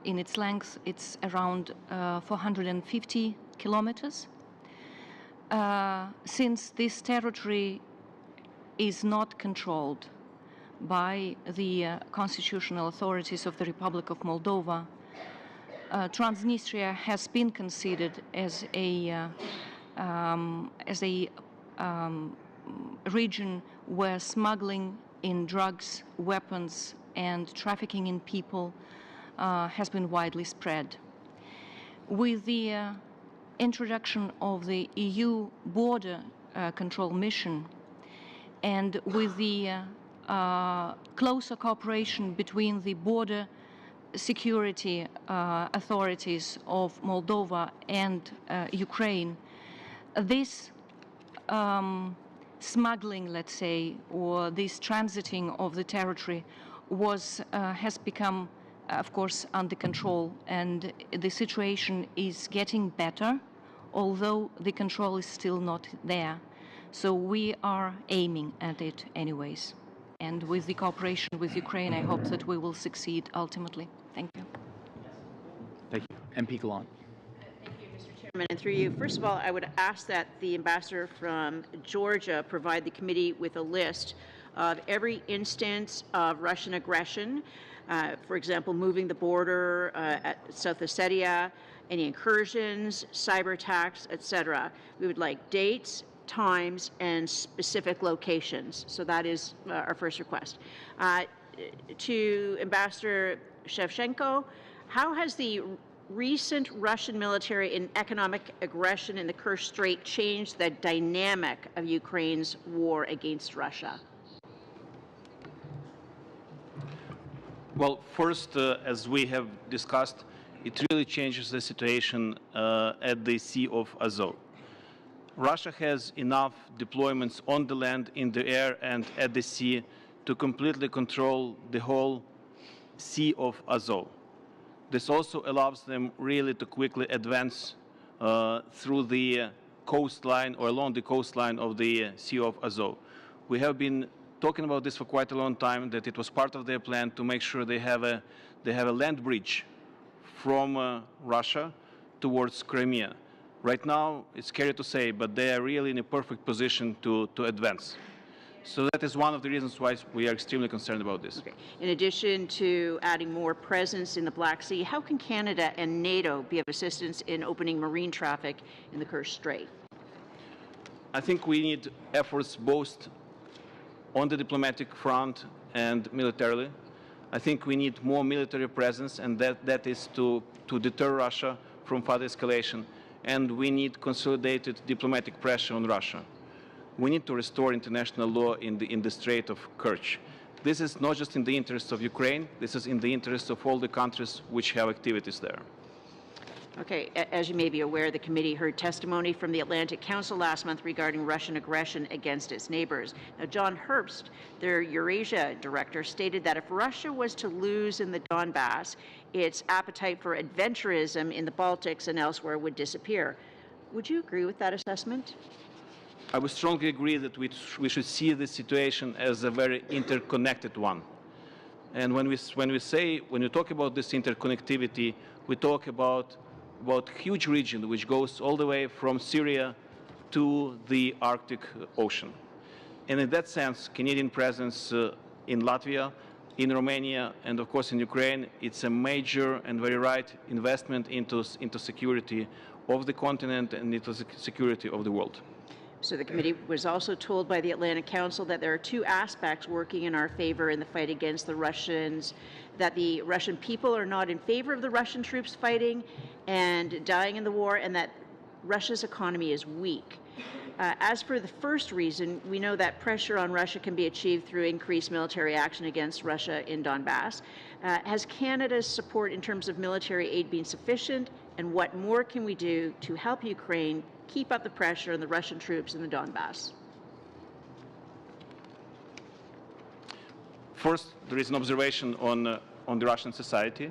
in its length, it's around 450 kilometers. Since this territory is not controlled by the constitutional authorities of the Republic of Moldova, Transnistria has been considered as a region where smuggling in drugs, weapons, and trafficking in people has been widely spread. With the introduction of the EU border control mission and with the closer cooperation between the border security authorities of Moldova and Ukraine, this smuggling, let's say, or this transiting of the territory has become, of course, under control, and the situation is getting better, although the control is still not there. So we are aiming at it anyways. And with the cooperation with Ukraine, I hope that we will succeed ultimately. Thank you. Thank you. MP Galan. Thank you, Mr. Chairman. And through you, first of all, I would ask that the ambassador from Georgia provide the committee with a list of every instance of Russian aggression, for example, moving the border at South Ossetia, any incursions, cyber attacks, etc. We would like dates, times, and specific locations. So that is our first request. To Ambassador Shevchenko, how has the recent Russian military and economic aggression in the Kerch Strait changed the dynamic of Ukraine's war against Russia? Well, first, as we have discussed, it really changes the situation at the Sea of Azov. Russia has enough deployments on the land, in the air, and at the sea to completely control the whole Sea of Azov. This also allows them really to quickly advance through the coastline or along the coastline of the Sea of Azov. We have been talking about this for quite a long time, that it was part of their plan to make sure they have a land bridge from Russia towards Crimea. Right now, it's scary to say, but they are really in a perfect position to advance. So that is one of the reasons why we are extremely concerned about this. Okay. In addition to adding more presence in the Black Sea, how can Canada and NATO be of assistance in opening marine traffic in the Kerch Strait? I think we need efforts both on the diplomatic front and militarily. I think we need more military presence, and that is to deter Russia from further escalation. And we need consolidated diplomatic pressure on Russia. We need to restore international law in the Strait of Kerch. This is not just in the interest of Ukraine, this is in the interest of all the countries which have activities there. Okay, as you may be aware, the committee heard testimony from the Atlantic Council last month regarding Russian aggression against its neighbors. Now, John Herbst, their Eurasia director, stated that if Russia was to lose in the Donbass, its appetite for adventurism in the Baltics and elsewhere would disappear. Would you agree with that assessment? I would strongly agree that we should see this situation as a very interconnected one. And when we talk about this interconnectivity, we talk about huge region which goes all the way from Syria to the Arctic Ocean. And in that sense, Canadian presence in Latvia, in Romania, and of course in Ukraine, it's a major and very right investment into security of the continent and into security of the world. So the committee was also told by the Atlantic Council that there are two aspects working in our favor in the fight against the Russians, that the Russian people are not in favor of the Russian troops fighting and dying in the war, and that Russia's economy is weak. As for the first reason, we know that pressure on Russia can be achieved through increased military action against Russia in Donbass. Has Canada's support in terms of military aid been sufficient, and what more can we do to help Ukraine keep up the pressure on the Russian troops in the Donbass? First, there is an observation on the Russian society.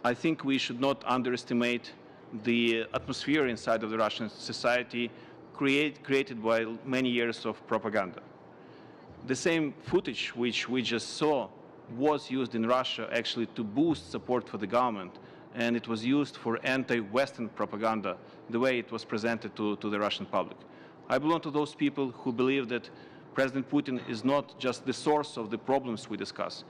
I think we should not underestimate the atmosphere inside of the Russian society created by many years of propaganda. The same footage which we just saw was used in Russia actually to boost support for the government, and it was used for anti-Western propaganda, the way it was presented to the Russian public. I belong to those people who believe that President Putin is not just the source of the problems we discuss.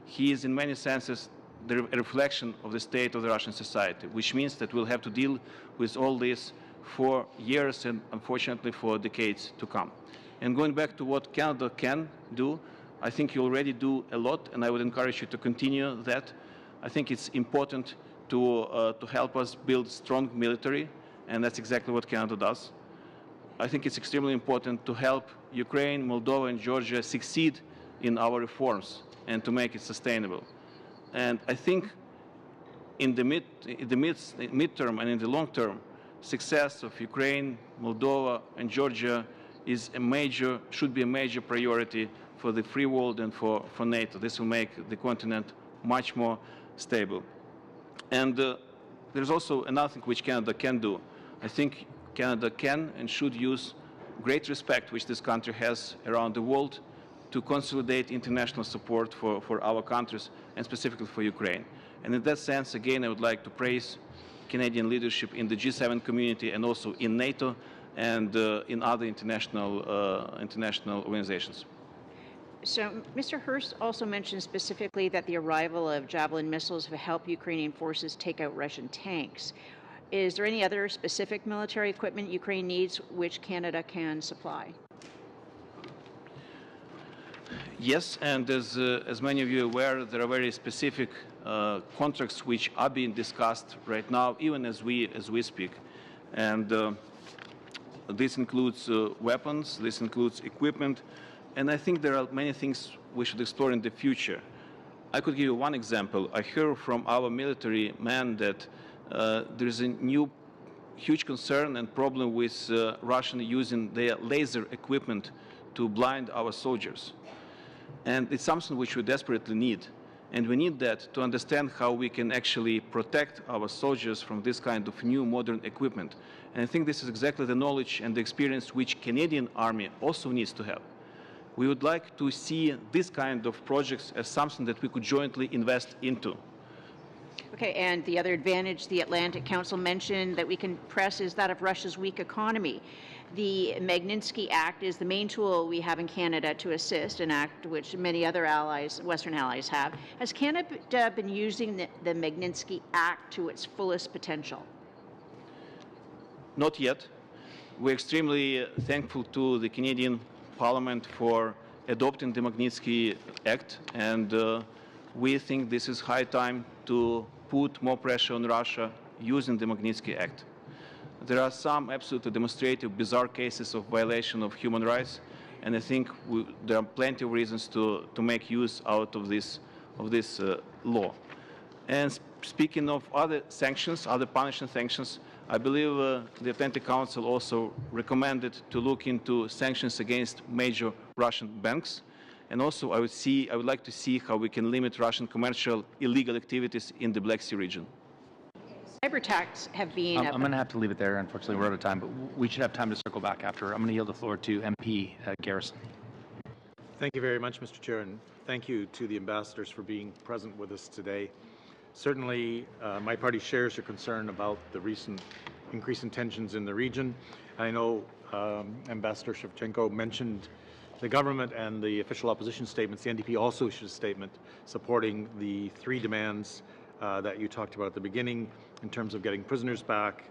He is in many senses the reflection of the state of the Russian society, which means that we'll have to deal with all this for years and unfortunately for decades to come. And going back to what Canada can do, I think you already do a lot, and I would encourage you to continue that. I think it's important to help us build strong military, and that's exactly what Canada does. I think it's extremely important to help Ukraine, Moldova, and Georgia succeed in our reforms and to make it sustainable. And I think in the midterm and in the long term, success of Ukraine, Moldova, and Georgia should be a major priority for the free world and for NATO. This will make the continent much more stable. And there's also another thing which Canada can do. I think Canada can and should use great respect which this country has around the world to consolidate international support for our countries and specifically for Ukraine. And in that sense, again, I would like to praise Canadian leadership in the G7 community and also in NATO and in other international organizations. So Mr. Herbst also mentioned specifically that the arrival of Javelin missiles will help Ukrainian forces take out Russian tanks. Is there any other specific military equipment Ukraine needs which Canada can supply? Yes, and as many of you are aware, there are very specific contracts which are being discussed right now, even as we speak. And this includes weapons, this includes equipment, and I think there are many things we should explore in the future. I could give you one example. I heard from our military men that there is a new huge concern and problem with Russia using their laser equipment to blind our soldiers. And it's something which we desperately need. And we need that to understand how we can actually protect our soldiers from this kind of new modern equipment. And I think this is exactly the knowledge and the experience which Canadian Army also needs to have. We would like to see this kind of projects as something that we could jointly invest into. Okay, and the other advantage the Atlantic Council mentioned that we can press is that of Russia's weak economy. The Magnitsky Act is the main tool we have in Canada to assist, an act which many other allies, Western allies, have. Has Canada been using the Magnitsky Act to its fullest potential? Not yet. We're extremely thankful to the Canadian Parliament for adopting the Magnitsky Act, and we think this is high time to put more pressure on Russia using the Magnitsky Act. There are some absolutely demonstrative, bizarre cases of violation of human rights, and I think there are plenty of reasons to make use out of this law. And speaking of other sanctions, other punishing sanctions, I believe the Atlantic Council also recommended to look into sanctions against major Russian banks. And also I would like to see how we can limit Russian commercial illegal activities in the Black Sea region. Cyber attacks have been... I'm going to have to leave it there. Unfortunately, we're out of time, but we should have time to circle back after. I'm going to yield the floor to MP Garrison. Thank you very much, Mr. Chair, and thank you to the ambassadors for being present with us today. Certainly, my party shares your concern about the recent increase in tensions in the region. I know Ambassador Shevchenko mentioned the government and the official opposition statements. The NDP also issued a statement supporting the three demands that you talked about at the beginning in terms of getting prisoners back,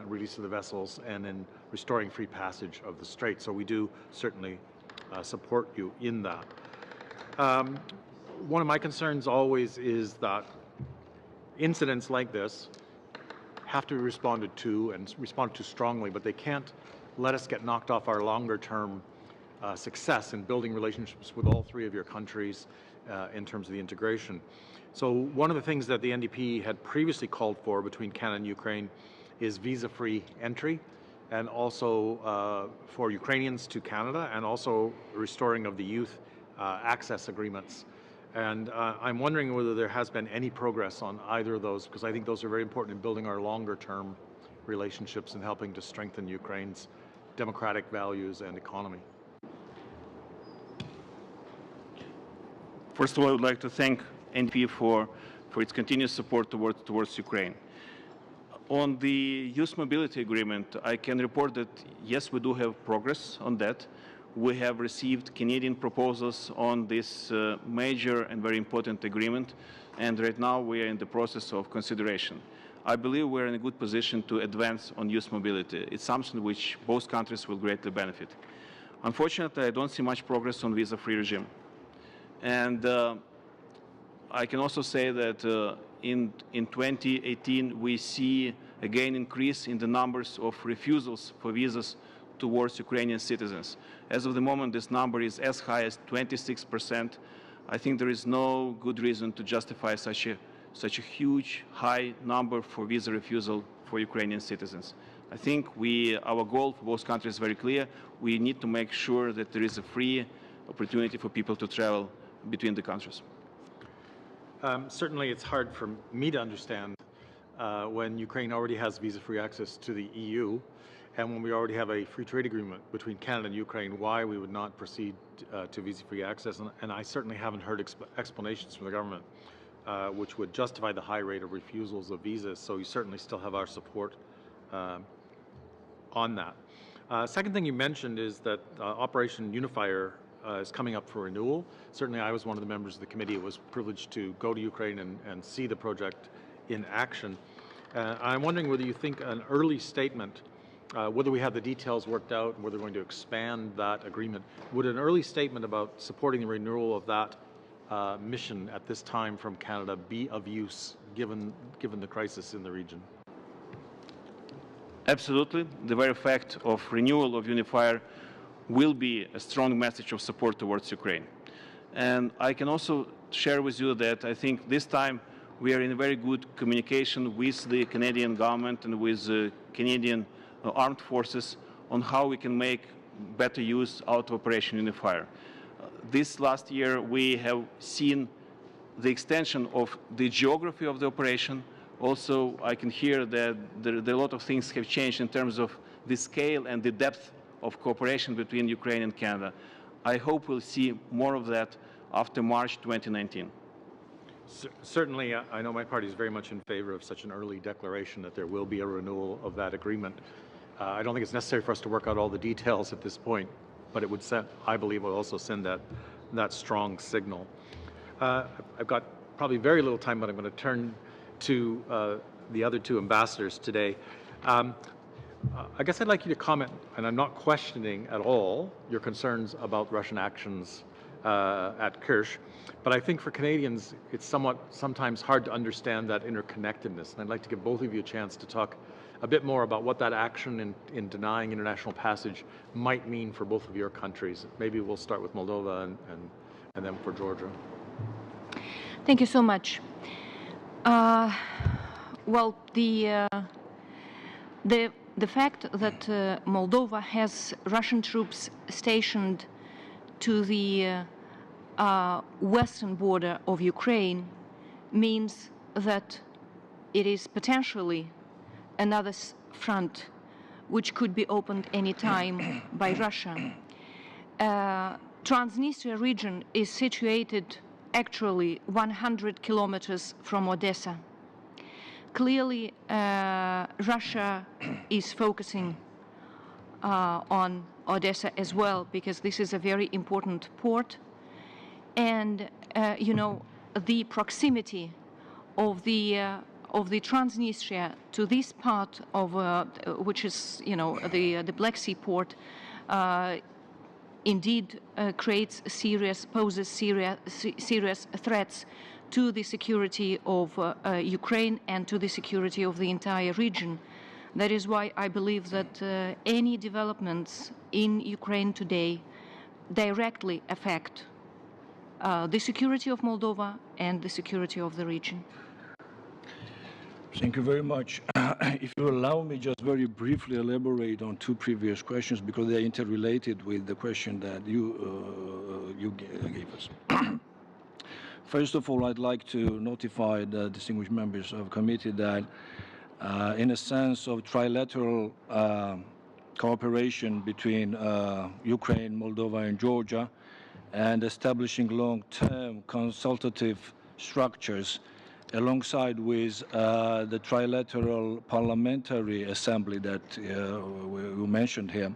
release of the vessels, and then restoring free passage of the strait. So we do certainly support you in that. One of my concerns always is that incidents like this have to be responded to and responded to strongly, but they can't let us get knocked off our longer-term success in building relationships with all three of your countries in terms of the integration. So one of the things that the NDP had previously called for between Canada and Ukraine is visa-free entry, and also for Ukrainians to Canada, and also restoring of the youth access agreements. And I'm wondering whether there has been any progress on either of those, because I think those are very important in building our longer-term relationships and helping to strengthen Ukraine's democratic values and economy. First of all, I would like to thank NDP for its continuous support towards Ukraine. On the youth mobility agreement, I can report that, yes, we do have progress on that. We have received Canadian proposals on this major and very important agreement, and right now we are in the process of consideration. I believe we're in a good position to advance on youth mobility. It's something which both countries will greatly benefit. Unfortunately, I don't see much progress on visa-free regime. And I can also say that in 2018, we see again increase in the numbers of refusals for visas towards Ukrainian citizens. As of the moment, this number is as high as 26%. I think there is no good reason to justify such a huge, high number for visa refusal for Ukrainian citizens. I think our goal for both countries is very clear. We need to make sure that there is a free opportunity for people to travel between the countries. Certainly, it's hard for me to understand when Ukraine already has visa-free access to the EU, and when we already have a free trade agreement between Canada and Ukraine, why we would not proceed to visa-free access. And I certainly haven't heard explanations from the government which would justify the high rate of refusals of visas, so you certainly still have our support on that. Second thing you mentioned is that Operation Unifier is coming up for renewal. Certainly I was one of the members of the committee. It was privileged to go to Ukraine and see the project in action. I'm wondering whether you think an early statement, whether we have the details worked out and whether we're going to expand that agreement, would an early statement about supporting the renewal of that mission at this time from Canada be of use given the crisis in the region? Absolutely. The very fact of renewal of Unifier will be a strong message of support towards Ukraine. And I can also share with you that I think this time we are in a very good communication with the Canadian government and with the Canadian armed forces on how we can make better use out of Operation Unifier. This last year we have seen the extension of the geography of the operation. Also, I can hear that a lot of things have changed in terms of the scale and the depth of cooperation between Ukraine and Canada. I hope we'll see more of that after March 2019. Certainly, I know my party is very much in favor of such an early declaration that there will be a renewal of that agreement. I don't think it's necessary for us to work out all the details at this point, but it would I believe, will also send that strong signal. I've got probably very little time, but I'm going to turn to the other two ambassadors today. I guess I'd like you to comment, and I'm not questioning at all your concerns about Russian actions at Kirsch, but I think for Canadians, it's sometimes hard to understand that interconnectedness. And I'd like to give both of you a chance to talk a bit more about what that action in denying international passage might mean for both of your countries. Maybe we'll start with Moldova and then for Georgia. Thank you so much. Well, the fact that Moldova has Russian troops stationed to the western border of Ukraine means that it is potentially another front which could be opened any time by Russia. Transnistria region is situated actually 100 kilometers from Odessa. Clearly, Russia is focusing on Odessa as well, because this is a very important port. And, the proximity of the Transnistria to this part of, which is, the Black Sea port, indeed poses serious threats to the security of Ukraine and to the security of the entire region. That is why I believe that any developments in Ukraine today directly affect the security of Moldova and the security of the region. Thank you very much. If you allow me, just very briefly elaborate on two previous questions, because they are interrelated with the question that you gave us. First of all, I'd like to notify the distinguished members of the committee that in a sense of trilateral cooperation between Ukraine, Moldova, and Georgia, and establishing long-term consultative structures alongside with the trilateral parliamentary assembly that we mentioned here.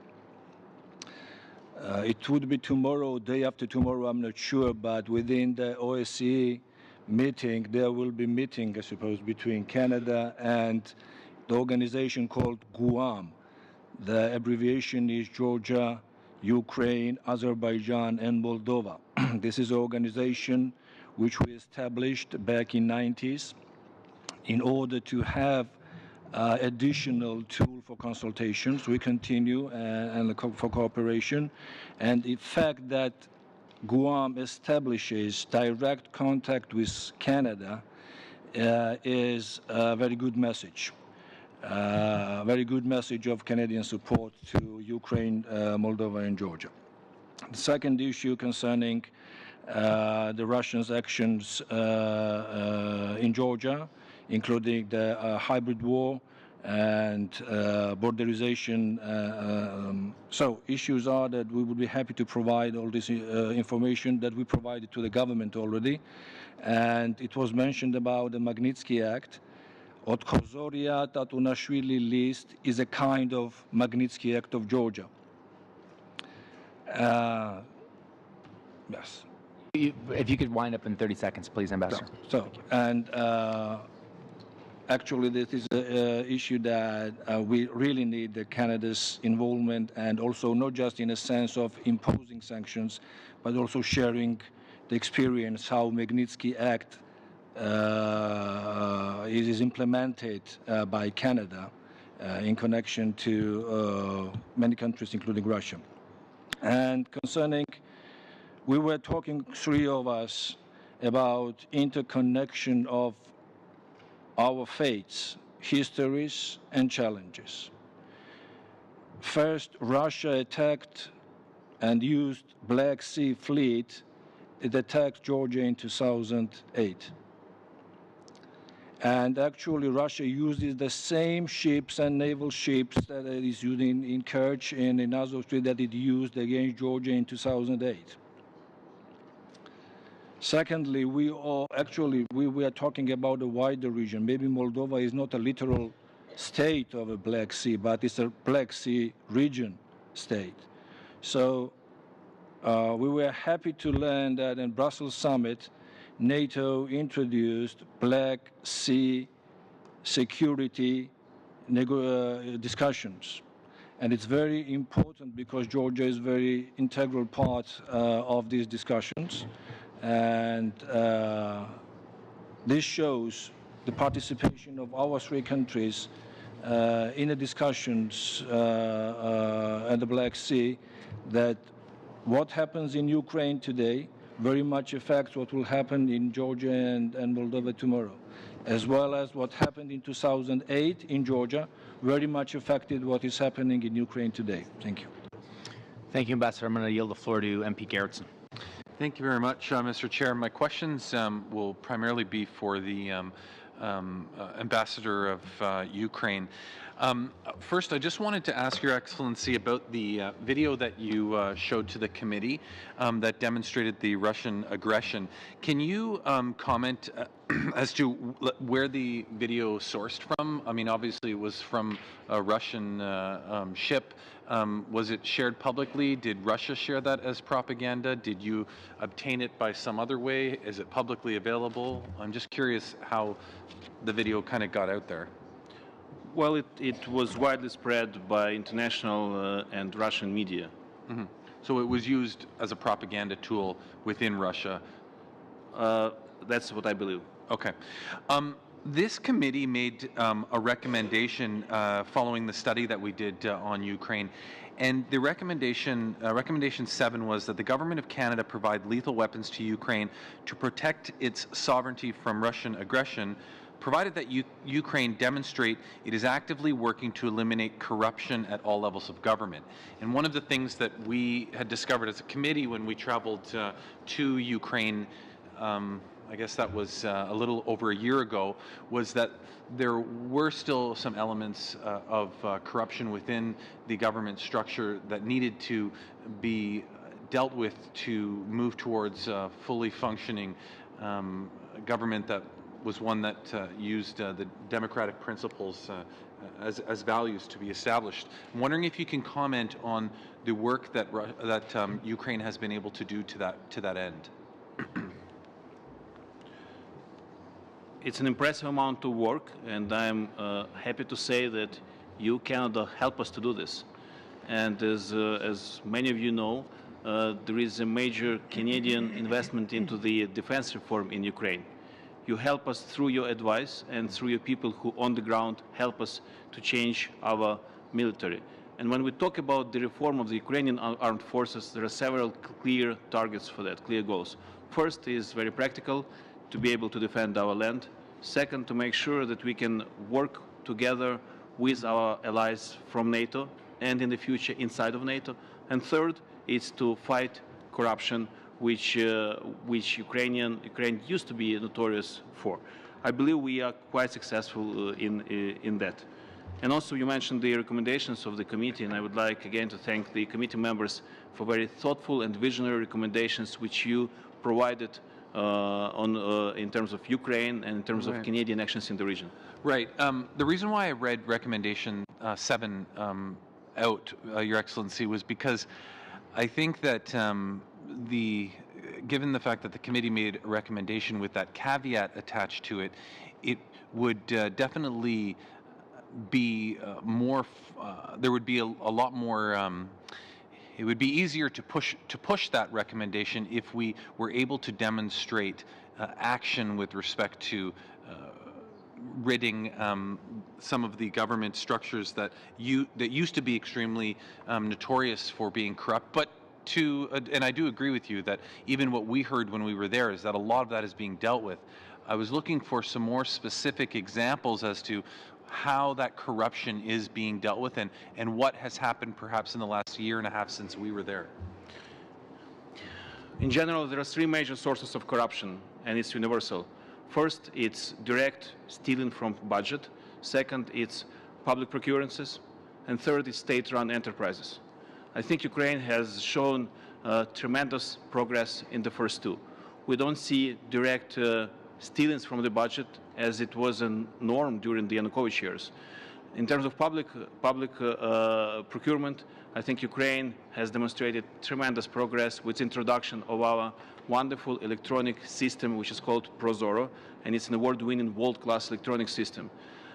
It would be tomorrow, day after tomorrow, I'm not sure, but within the OSCE meeting, there will be meeting, I suppose, between Canada and the organization called GUAM. The abbreviation is Georgia, Ukraine, Azerbaijan, and Moldova. This is an organization which we established back in the 90s in order to have additional tool for consultations. We continue and for cooperation. And the fact that Guam establishes direct contact with Canada is a very good message. Very good message of Canadian support to Ukraine, Moldova, and Georgia. The second issue concerning the Russians' actions in Georgia, including the hybrid war and borderization. So issues are that we would be happy to provide all this information that we provided to the government already. And it was mentioned about the Magnitsky Act. Od Kozoria Tatunashvili list is a kind of Magnitsky Act of Georgia. Yes. If you could wind up in 30 seconds, please, Ambassador. Actually, this is an issue that we really need Canada's involvement, and also not just in a sense of imposing sanctions, but also sharing the experience how Magnitsky Act is implemented by Canada in connection to many countries, including Russia. And concerning, we were talking, three of us, about interconnection of our fates, histories, and challenges. First, Russia attacked and used Black Sea Fleet. It attacked Georgia in 2008. And actually, Russia uses the same ships and naval ships that it is using in Kerch and in Azov Strait that it used against Georgia in 2008. Secondly, we are talking about a wider region. Maybe Moldova is not a literal state of a Black Sea, but it's a Black Sea region state. So we were happy to learn that in Brussels summit, NATO introduced Black Sea security discussions. And it's very important because Georgia is a very integral part of these discussions. And this shows the participation of our three countries in the discussions at the Black Sea, that what happens in Ukraine today very much affects what will happen in Georgia and Moldova tomorrow, as well as what happened in 2008 in Georgia very much affected what is happening in Ukraine today. Thank you. Thank you, Ambassador. I'm going to yield the floor to MP Gerritsen. Thank you very much, Mr. Chair. My questions will primarily be for the Ambassador of Ukraine. First, I just wanted to ask Your Excellency about the video that you showed to the committee that demonstrated the Russian aggression. Can you comment as to where the video sourced from? I mean, obviously it was from a Russian ship. Was it shared publicly? Did Russia share that as propaganda? Did you obtain it by some other way? Is it publicly available? I'm just curious how the video kind of got out there. Well, it was widely spread by international and Russian media. Mm-hmm. So it was used as a propaganda tool within Russia? That's what I believe. Okay. This committee made a recommendation following the study that we did on Ukraine, and the recommendation 7 was that the Government of Canada provide lethal weapons to Ukraine to protect its sovereignty from Russian aggression, provided that Ukraine demonstrate it is actively working to eliminate corruption at all levels of government. And one of the things that we had discovered as a committee when we traveled to Ukraine, I guess that was a little over a year ago, was that there were still some elements of corruption within the government structure that needed to be dealt with to move towards a fully functioning government that was one that used the democratic principles as values to be established. I'm wondering if you can comment on the work that Ukraine has been able to do to that end. It's an impressive amount of work, and I'm happy to say that you, Canada, help us to do this. And as many of you know, there is a major Canadian investment into the defense reform in Ukraine. You help us through your advice and through your people who on the ground help us to change our military. And when we talk about the reform of the Ukrainian armed forces, there are several clear targets for that, clear goals. First is very practical, to be able to defend our land. Second, to make sure that we can work together with our allies from NATO and in the future inside of NATO. And third is to fight corruption, which Ukraine used to be notorious for. I believe we are quite successful in that. And also you mentioned the recommendations of the committee, and I would like again to thank the committee members for very thoughtful and visionary recommendations which you provided in terms of Ukraine and in terms of Canadian actions in the region. Right. The reason why I read recommendation 7 out, Your Excellency, was because I think that given the fact that the committee made a recommendation with that caveat attached to it, it would definitely be there would be a lot more. It would be easier to push that recommendation if we were able to demonstrate action with respect to ridding some of the government structures that used to be extremely notorious for being corrupt. But and I do agree with you that even what we heard when we were there is that a lot of that is being dealt with. I was looking for some more specific examples as to how that corruption is being dealt with and what has happened perhaps in the last year and a half since we were there. In general, there are 3 major sources of corruption, and it's universal. First, it's direct stealing from budget. Second, it's public procurances. And third, it's state-run enterprises. I think Ukraine has shown tremendous progress in the first 2. we don't see direct stealings from the budget as it was a norm during the Yanukovych years. In terms of public procurement, I think Ukraine has demonstrated tremendous progress with the introduction of our wonderful electronic system, which is called Prozoro, and it's an award-winning world-class electronic system.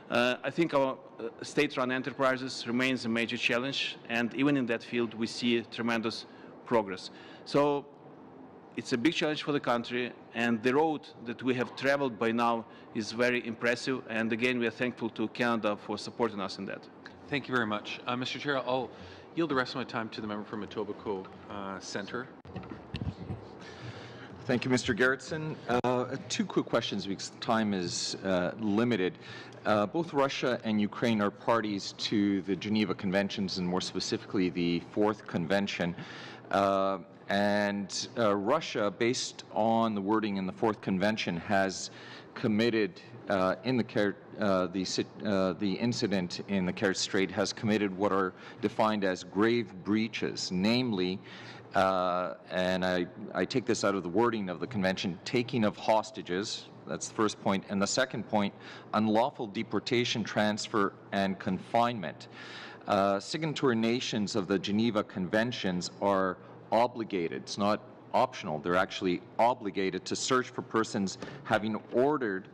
I think our state-run enterprises remains a major challenge, and even in that field, we see tremendous progress. So it's a big challenge for the country, and the road that we have traveled by now is very impressive. And again, we are thankful to Canada for supporting us in that. Thank you very much. Mr. Chair, I'll yield the rest of my time to the member from Etobicoke Centre. Thank you, Mr. Gerritsen. Two quick questions because time is limited. Both Russia and Ukraine are parties to the Geneva Conventions, and more specifically the Fourth Convention. Russia, based on the wording in the Fourth Convention, has committed in the incident in the Kerch Strait has committed what are defined as grave breaches, namely, and I take this out of the wording of the convention, taking of hostages. That's the first point. And the second point, unlawful deportation, transfer, and confinement. Signatory nations of the Geneva Conventions are obligated, it's not optional, they're actually obligated to search for persons having ordered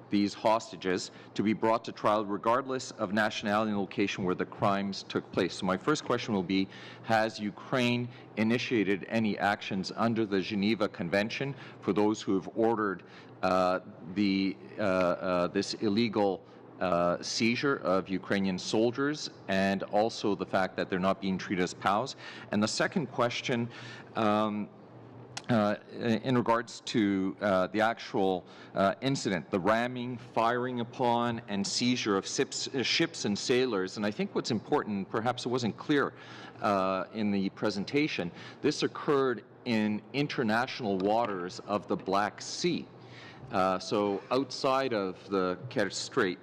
these hostages to be brought to trial regardless of nationality and location where the crimes took place. So my first question will be, has Ukraine initiated any actions under the Geneva Convention for those who have ordered this illegal seizure of Ukrainian soldiers, and also the fact that they're not being treated as POWs? And the second question, in regards to the actual incident, the ramming, firing upon, and seizure of ships and sailors. And I think what's important, perhaps it wasn't clear in the presentation, this occurred in international waters of the Black Sea. So outside of the Kerch Strait.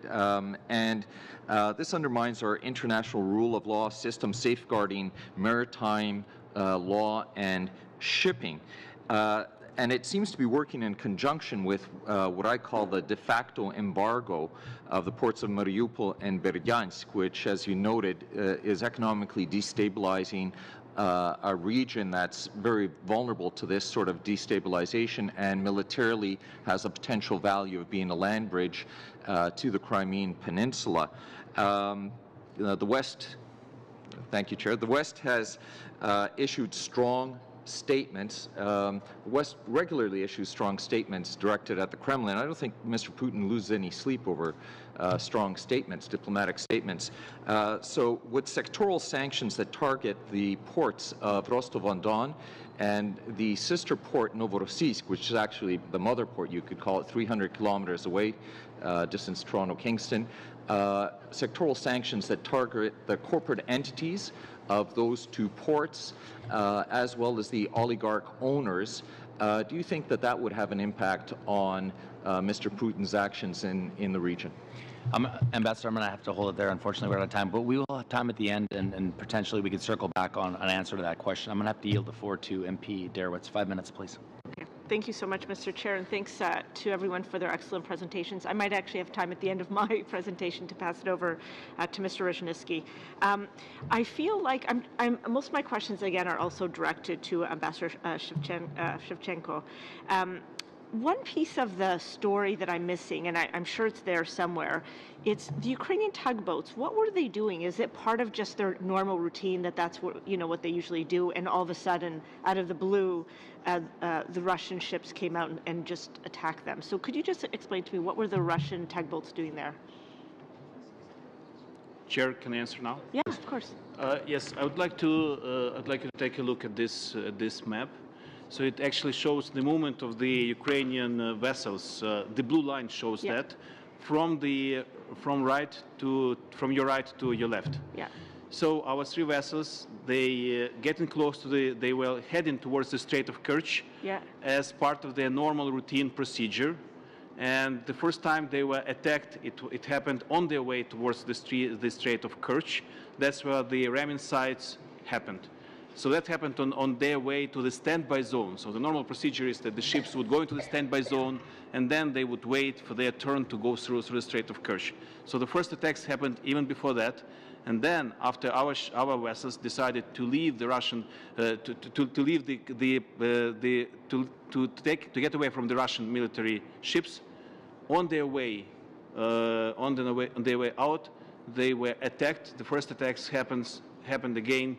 This undermines our international rule of law system safeguarding maritime law and shipping. And it seems to be working in conjunction with what I call the de facto embargo of the ports of Mariupol and Berdyansk, which, as you noted, is economically destabilizing a region that's very vulnerable to this sort of destabilization, and militarily has a potential value of being a land bridge to the Crimean Peninsula. The West, thank you, Chair, the West has issued strong statements. The West regularly issues strong statements directed at the Kremlin. I don't think Mr. Putin loses any sleep over strong statements, diplomatic statements. So with sectoral sanctions that target the ports of Rostov-on-Don and the sister port Novorossiysk, which is actually the mother port, you could call it, 300 kilometers away, distance Toronto-Kingston, sectoral sanctions that target the corporate entities of those two ports, as well as the oligarch owners. Do you think that that would have an impact on Mr. Putin's actions in the region? Ambassador, I'm going to have to hold it there. Unfortunately, we're out of time, but we will have time at the end, and potentially we could circle back on an answer to that question. I'm going to have to yield the floor to MP Derowitz. 5 minutes, please. Okay. Thank you so much, Mr. Chair, and thanks to everyone for their excellent presentations. I might actually have time at the end of my presentation to pass it over to Mr. Rozhnytsky. I feel like most of my questions, again, are also directed to Ambassador Shevchenko. One piece of the story that I'm missing, and I'm sure it's there somewhere, it's the Ukrainian tugboats. What were they doing? Is it part of just their normal routine that's what they usually do, and all of a sudden, out of the blue, the Russian ships came out and just attacked them? So could you just explain to me, what were the Russian tugboats doing there? Chair, can I answer now? Yes, of course. Yes, I would like you to take a look at this map. So it actually shows the movement of the Ukrainian vessels. The blue line shows that from your right to your left. Yeah. So our three vessels, they getting close to they were heading towards the Strait of Kerch as part of their normal routine procedure. And the first time they were attacked, it happened on their way towards the Strait of Kerch. That's where the ramming sites happened. So that happened on their way to the standby zone. So the normal procedure is that the ships would go into the standby zone, and then they would wait for their turn to go through the Strait of Kerch. So the first attacks happened even before that. And then, after our vessels decided to leave the Russian, to leave to get away from the Russian military ships, on their way out, they were attacked. The first attacks happened again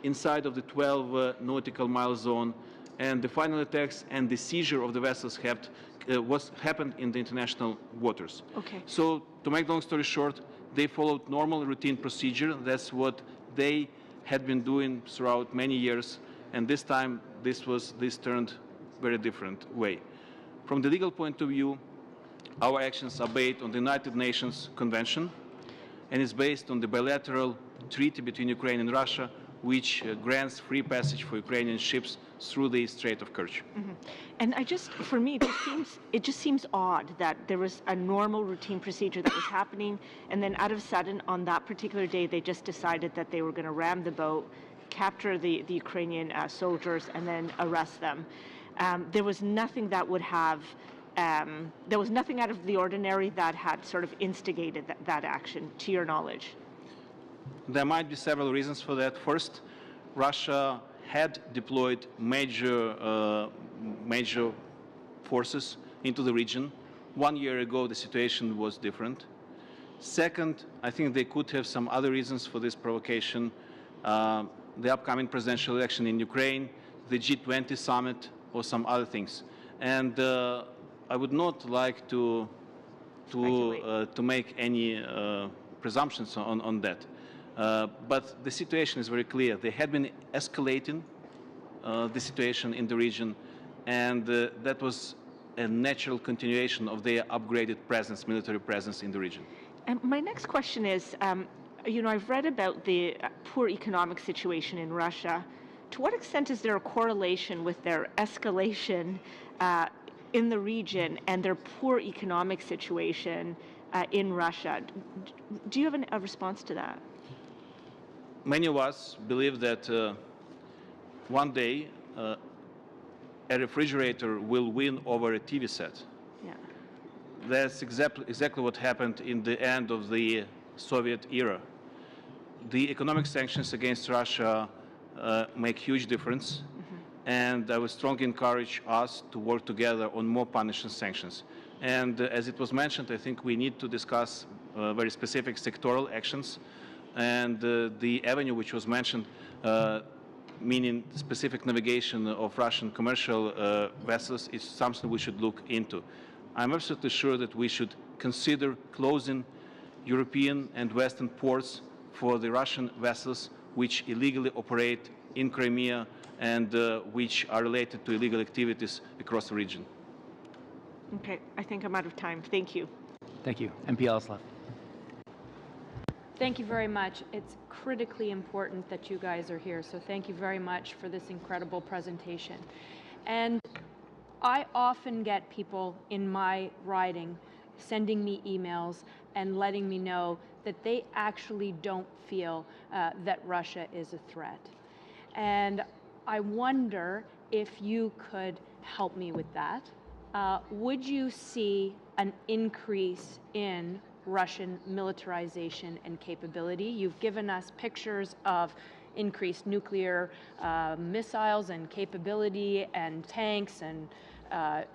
inside of the 12 nautical mile zone, and the final attacks and the seizure of the vessels happened in the international waters. Okay. So, to make the long story short, they followed normal routine procedure. That's what they had been doing throughout many years, and this time this turned very different way. From the legal point of view, our actions are based on the United Nations Convention, and it's based on the bilateral treaty between Ukraine and Russia, which grants free passage for Ukrainian ships through the Strait of Kerch. Mm-hmm. And for me, it just seems odd that there was a normal routine procedure that was happening, and then out of sudden, on that particular day, they just decided that they were going to ram the boat, capture the Ukrainian soldiers, and then arrest them. There was nothing that would have, there was nothing out of the ordinary that had sort of instigated that action, to your knowledge. There might be several reasons for that. First, Russia had deployed major forces into the region. 1 year ago, the situation was different. Second, I think they could have some other reasons for this provocation. The upcoming presidential election in Ukraine, the G20 summit, or some other things. And I would not like to make any presumptions on that. But the situation is very clear. They had been escalating the situation in the region, and that was a natural continuation of their upgraded presence, military presence in the region. And my next question is, I've read about the poor economic situation in Russia. To what extent is there a correlation with their escalation in the region and their poor economic situation in Russia? Do you have a response to that? Many of us believe that one day a refrigerator will win over a TV set. Yeah. That's exactly what happened in the end of the Soviet era. The economic sanctions against Russia make huge difference, and I would strongly encourage us to work together on more punishing sanctions. And as it was mentioned, I think we need to discuss very specific sectoral actions, and the avenue which was mentioned, meaning specific navigation of Russian commercial vessels, is something we should look into. I'm absolutely sure that we should consider closing European and Western ports for the Russian vessels which illegally operate in Crimea and which are related to illegal activities across the region. Okay, I think I'm out of time. Thank you. Thank you. MP Ellslev. Thank you very much. It's critically important that you guys are here, so thank you very much for this incredible presentation. And I often get people in my riding sending me emails and letting me know that they actually don't feel that Russia is a threat. And I wonder if you could help me with that. Would you see an increase in Russian militarization and capability? You've given us pictures of increased nuclear missiles and capability and tanks and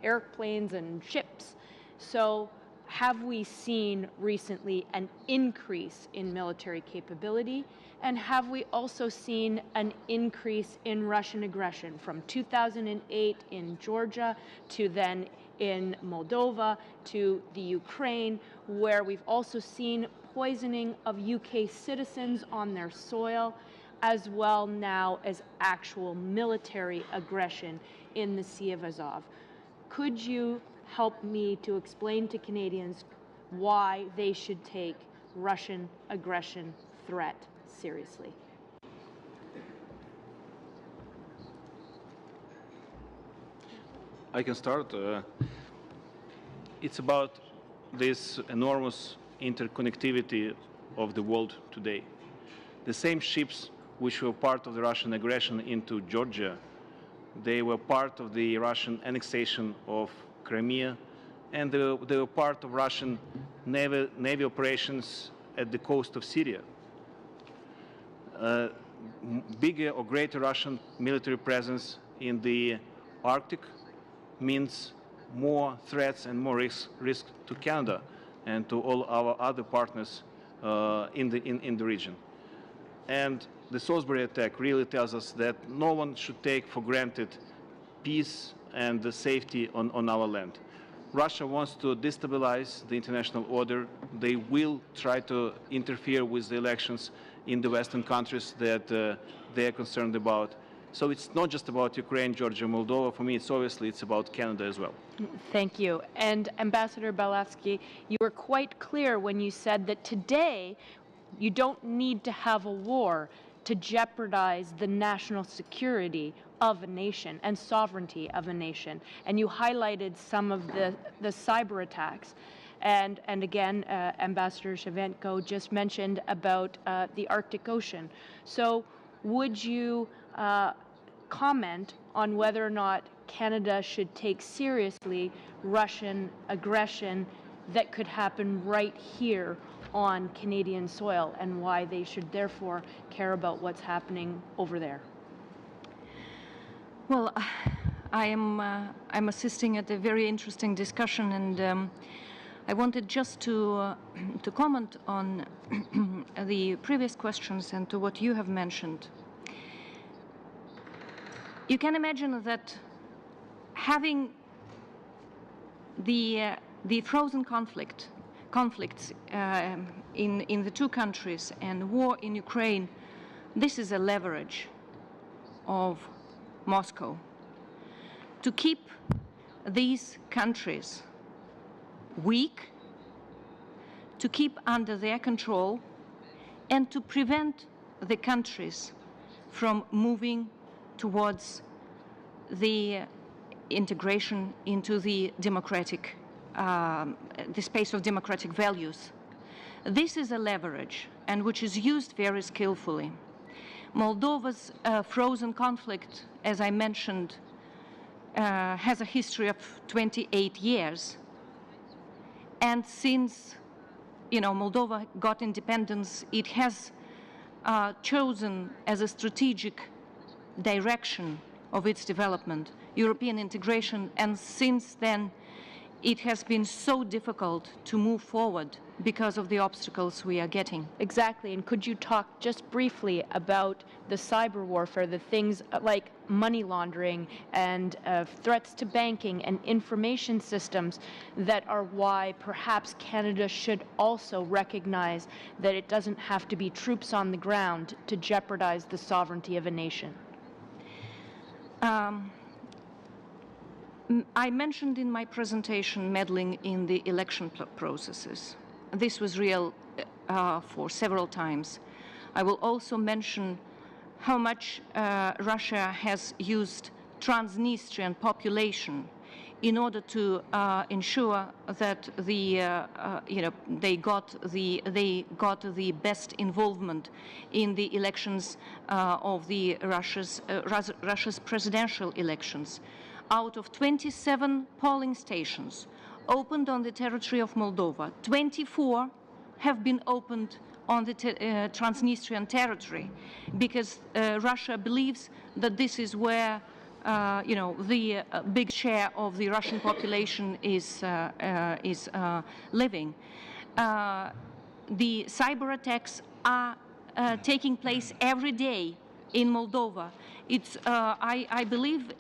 airplanes and ships. So have we seen recently an increase in military capability? And have we also seen an increase in Russian aggression from 2008 in Georgia to then in Moldova to the Ukraine, where we've also seen poisoning of UK citizens on their soil, as well now as actual military aggression in the Sea of Azov? Could you help me to explain to Canadians why they should take Russian aggression threat seriously? I can start. It's about this enormous interconnectivity of the world today. The same ships which were part of the Russian aggression into Georgia. They were part of the Russian annexation of Crimea, and they were part of Russian Navy operations at the coast of Syria. Bigger or greater Russian military presence in the Arctic means more threats and more risk to Canada and to all our other partners in the region. And the Salisbury attack really tells us that no one should take for granted peace and the safety on our land. Russia wants to destabilize the international order. They will try to interfere with the elections in the Western countries that they are concerned about. So it's not just about Ukraine, Georgia, Moldova. For me, it's about Canada as well. Thank you. And Ambassador Beletsky, you were quite clear when you said that today you don't need to have a war to jeopardize the national security of a nation and sovereignty of a nation. And you highlighted some of the cyber attacks. And again, Ambassador Shevchenko just mentioned about the Arctic Ocean. So would you comment on whether or not Canada should take seriously Russian aggression that could happen right here on Canadian soil, and why they should therefore care about what's happening over there? Well, I'm assisting at a very interesting discussion, and I wanted just to comment on the previous questions and to what you have mentioned. You can imagine that having the frozen conflicts in the two countries and war in Ukraine, this is a leverage of Moscow to keep these countries weak, to keep under their control, and to prevent the countries from moving towards the integration into the democratic, the space of democratic values. This is a leverage, and which is used very skillfully. Moldova's frozen conflict, as I mentioned, has a history of 28 years. And since, Moldova got independence, it has chosen as a strategic direction of its development European integration, and since then it has been so difficult to move forward because of the obstacles we are getting. Exactly, and could you talk just briefly about the cyber warfare, the things like money laundering and threats to banking and information systems that are why perhaps Canada should also recognize that it doesn't have to be troops on the ground to jeopardize the sovereignty of a nation? I mentioned in my presentation meddling in the election processes. This was real for several times. I will also mention how much Russia has used Transnistrian population in order to ensure that they got the best involvement in the elections of the Russia's presidential elections. Out of 27 polling stations opened on the territory of Moldova, 24 have been opened on the Transnistrian territory, because Russia believes that this is where the big share of the Russian population is living. The cyber attacks are taking place every day in Moldova. I believe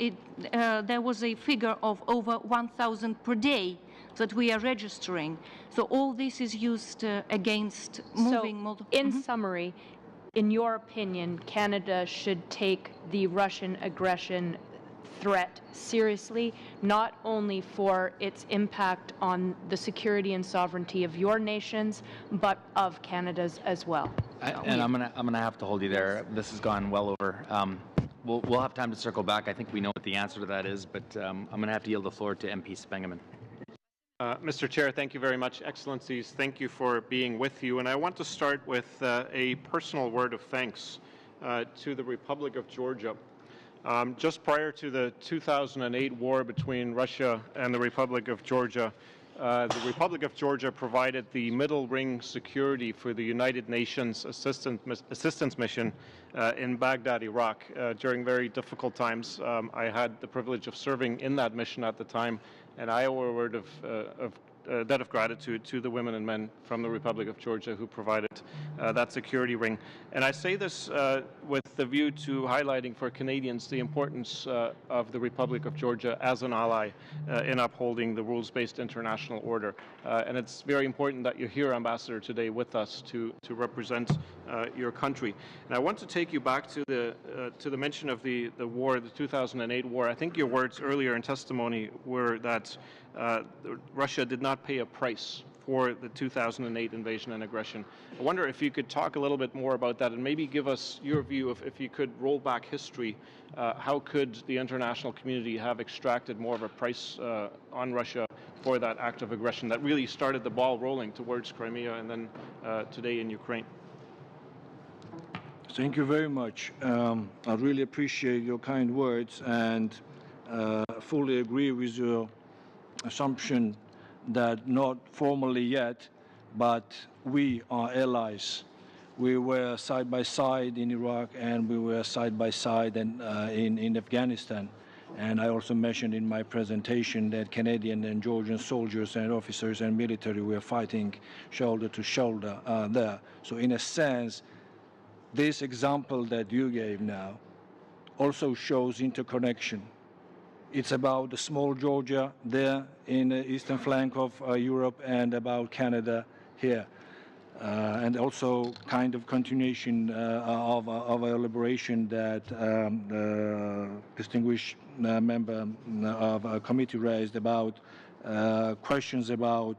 there was a figure of over 1,000 per day that we are registering. So all this is used against moving Moldova. In summary, in your opinion, Canada should take the Russian aggression threat seriously, not only for its impact on the security and sovereignty of your nations, but of Canada's as well. And I'm gonna have to hold you there. This has gone well over. We'll have time to circle back. I think we know what the answer to that is, but I'm gonna have to yield the floor to MP Spengeman. Mr. Chair, thank you very much. Excellencies, thank you for being with you. And I want to start with a personal word of thanks to the Republic of Georgia. Just prior to the 2008 war between Russia and the Republic of Georgia provided the middle ring security for the United Nations assistance mission in Baghdad, Iraq, during very difficult times. I had the privilege of serving in that mission at the time, and I owe a word of debt of gratitude to the women and men from the Republic of Georgia who provided that security ring. And I say this with the view to highlighting for Canadians the importance of the Republic of Georgia as an ally in upholding the rules-based international order. And it's very important that you're here, Ambassador, today with us to represent your country. And I want to take you back to the mention of the war, the 2008 war. I think your words earlier in testimony were that Russia did not pay a price for the 2008 invasion and aggression. I wonder if you could talk a little bit more about that and maybe give us your view of, if you could roll back history, how could the international community have extracted more of a price on Russia for that act of aggression that really started the ball rolling towards Crimea and then today in Ukraine? Thank you very much. I really appreciate your kind words and fully agree with your assumption that not formally yet, but we are allies. We were side by side in Iraq and we were side by side in Afghanistan. And I also mentioned in my presentation that Canadian and Georgian soldiers and officers and military were fighting shoulder to shoulder there. So in a sense, this example that you gave now also shows interconnection. It's about the small Georgia there in the eastern flank of Europe and about Canada here. And also kind of continuation of a liberation that the distinguished member of a committee raised about questions about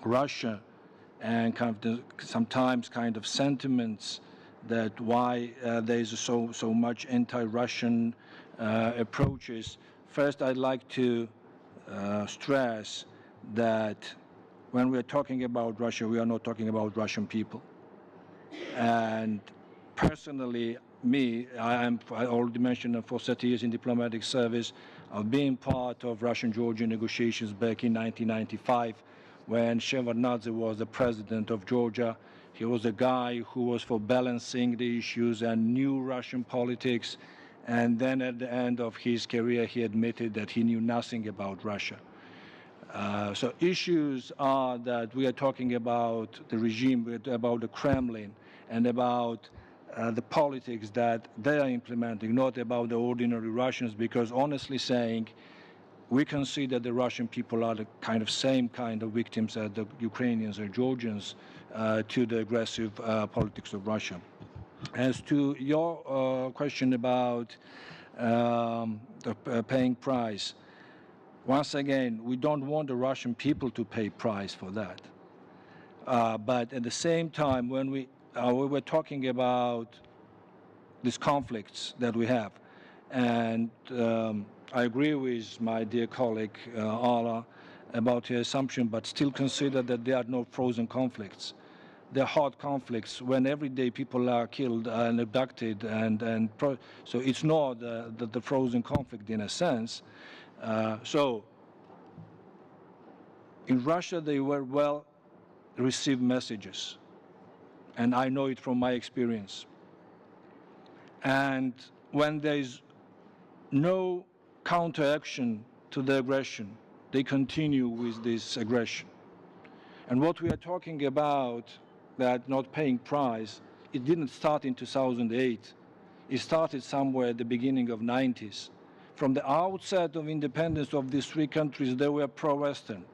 Russia and sometimes kind of sentiments that why there is so much anti-Russian approaches. First, I'd like to stress that when we're talking about Russia, we are not talking about Russian people. And personally, I already mentioned for 30 years in diplomatic service, I've been part of Russian-Georgian negotiations back in 1995 when Shevardnadze was the president of Georgia. He was a guy who was for balancing the issues and knew Russian politics. And then at the end of his career, he admitted that he knew nothing about Russia. So issues are that we are talking about the regime, about the Kremlin, and about the politics that they are implementing, not about the ordinary Russians, because honestly saying, we can see that the Russian people are the same kind of victims as the Ukrainians or Georgians to the aggressive politics of Russia. As to your question about the paying price, once again, we don't want the Russian people to pay price for that. But at the same time, when we were talking about these conflicts that we have, and I agree with my dear colleague Ala about her assumption, but still consider that there are no frozen conflicts. They're hard conflicts when every day people are killed and abducted, so it's not the frozen conflict in a sense. So in Russia, they were well received messages, and I know it from my experience. And when there is no counteraction to the aggression, they continue with this aggression. And what we are talking about, that not paying price, it didn't start in 2008. It started somewhere at the beginning of 90s. From the outset of independence of these three countries, they were pro-Western.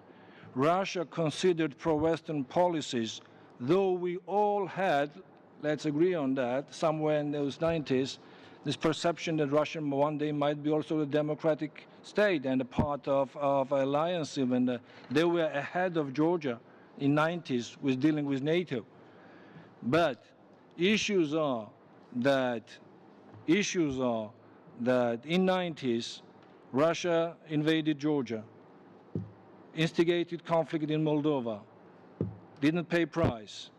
Russia considered pro-Western policies, though we all had, let's agree on that, somewhere in those 90s, this perception that Russia one day might be also a democratic state and a part of alliance even. They were ahead of Georgia in 90s with dealing with NATO. But issues are that in 90s, Russia invaded Georgia, instigated conflict in Moldova, didn't pay price.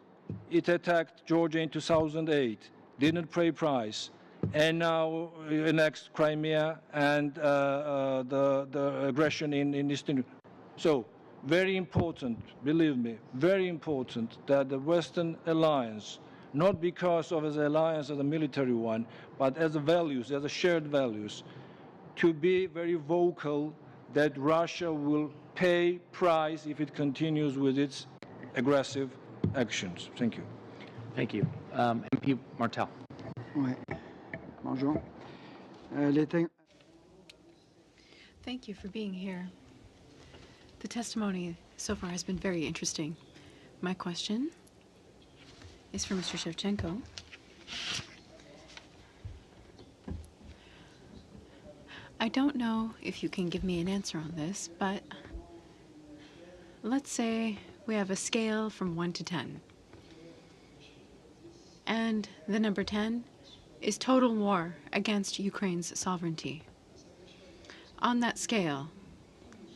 It attacked Georgia in 2008. didn't pay price, and now next Crimea and the aggression in Eastern. So very important, believe me, very important that the Western alliance, not because of the alliance as a military one, but as a values, as a shared values, to be very vocal that Russia will pay price if it continues with its aggressive actions. Thank you. Thank you. MP Martel. Ouais. Bonjour. Thank you for being here. The testimony so far has been very interesting. My question is for Mr. Shevchenko. I don't know if you can give me an answer on this, but let's say we have a scale from 1 to 10. And the number 10 is total war against Ukraine's sovereignty. On that scale,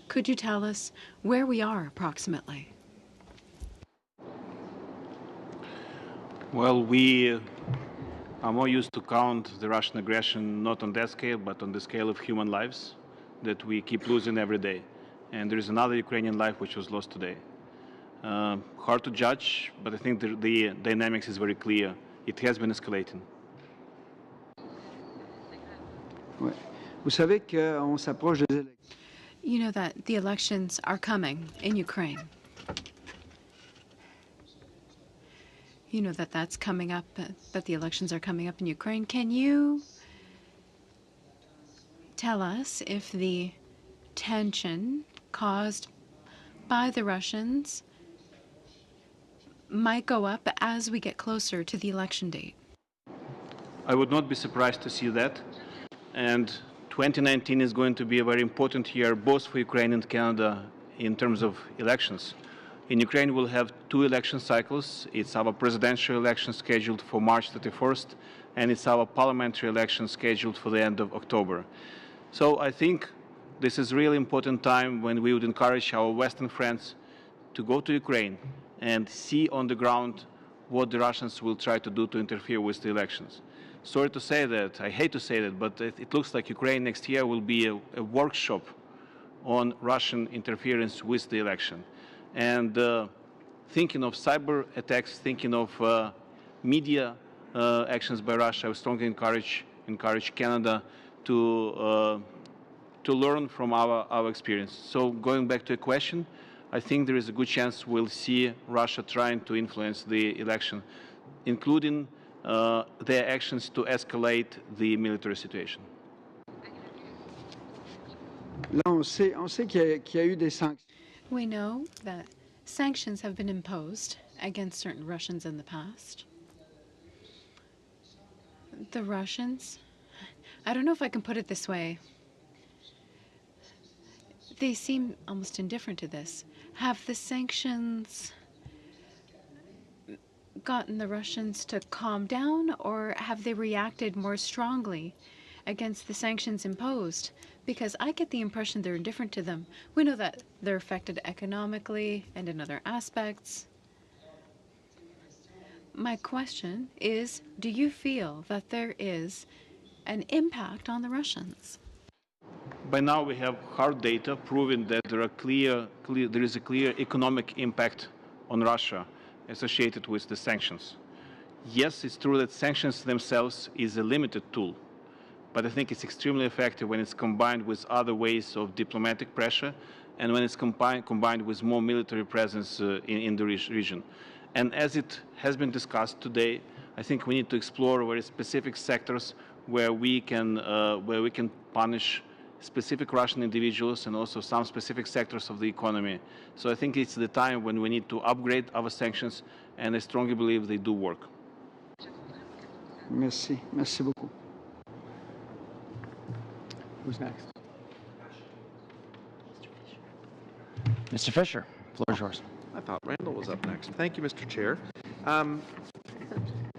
could you tell us where we are approximately? Well, we are more used to count the Russian aggression not on that scale, but on the scale of human lives that we keep losing every day. And there is another Ukrainian life which was lost today. Hard to judge, but I think the dynamics is very clear. It has been escalating. Ouais. Vous savez qu'on s'approche des élections. You know that the elections are coming in Ukraine. You know that that's coming up, that the elections are coming up in Ukraine. Can you tell us if the tension caused by the Russians might go up as we get closer to the election date? I would not be surprised to see that. And 2019 is going to be a very important year, both for Ukraine and Canada in terms of elections. In Ukraine, we'll have 2 election cycles. It's our presidential election scheduled for March 31st, and it's our parliamentary election scheduled for the end of October. So I think this is a really important time when we would encourage our Western friends to go to Ukraine and see on the ground what the Russians will try to do to interfere with the elections. Sorry to say that, I hate to say that, but it looks like Ukraine next year will be a workshop on Russian interference with the election. And thinking of cyber attacks, thinking of media actions by Russia, I would strongly encourage Canada to learn from our experience. So going back to a question, I think there is a good chance we'll see Russia trying to influence the election, including their actions to escalate the military situation. Là, on sait qu'il y a eu des sanctions. We know that sanctions have been imposed against certain Russians in the past. The Russians, I don't know if I can put it this way, they seem almost indifferent to this. Have the sanctions gotten the Russians to calm down, or have they reacted more strongly against the sanctions imposed? Because I get the impression they're indifferent to them. We know that they're affected economically and in other aspects. My question is, do you feel that there is an impact on the Russians? By now we have hard data proving that there is a clear economic impact on Russia associated with the sanctions. Yes, it's true that sanctions themselves is a limited tool, but I think it's extremely effective when it's combined with other ways of diplomatic pressure and when it's combined with more military presence in the region. And as it has been discussed today, I think we need to explore very specific sectors where we can punish specific Russian individuals and also some specific sectors of the economy. So I think it's the time when we need to upgrade our sanctions, and I strongly believe they do work. Merci. Merci beaucoup. Who's next? Mr. Fisher, floor is yours. I thought Randall was up next. Thank you, Mr. Chair.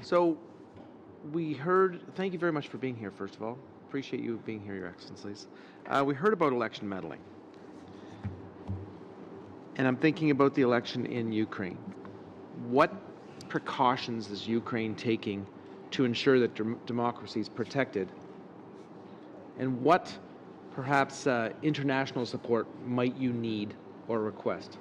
So we heard, thank you very much for being here, first of all. Appreciate you being here, Your Excellencies. We heard about election meddling. And I'm thinking about the election in Ukraine. What precautions is Ukraine taking to ensure that democracy is protected? And what, perhaps, international support might you need or request?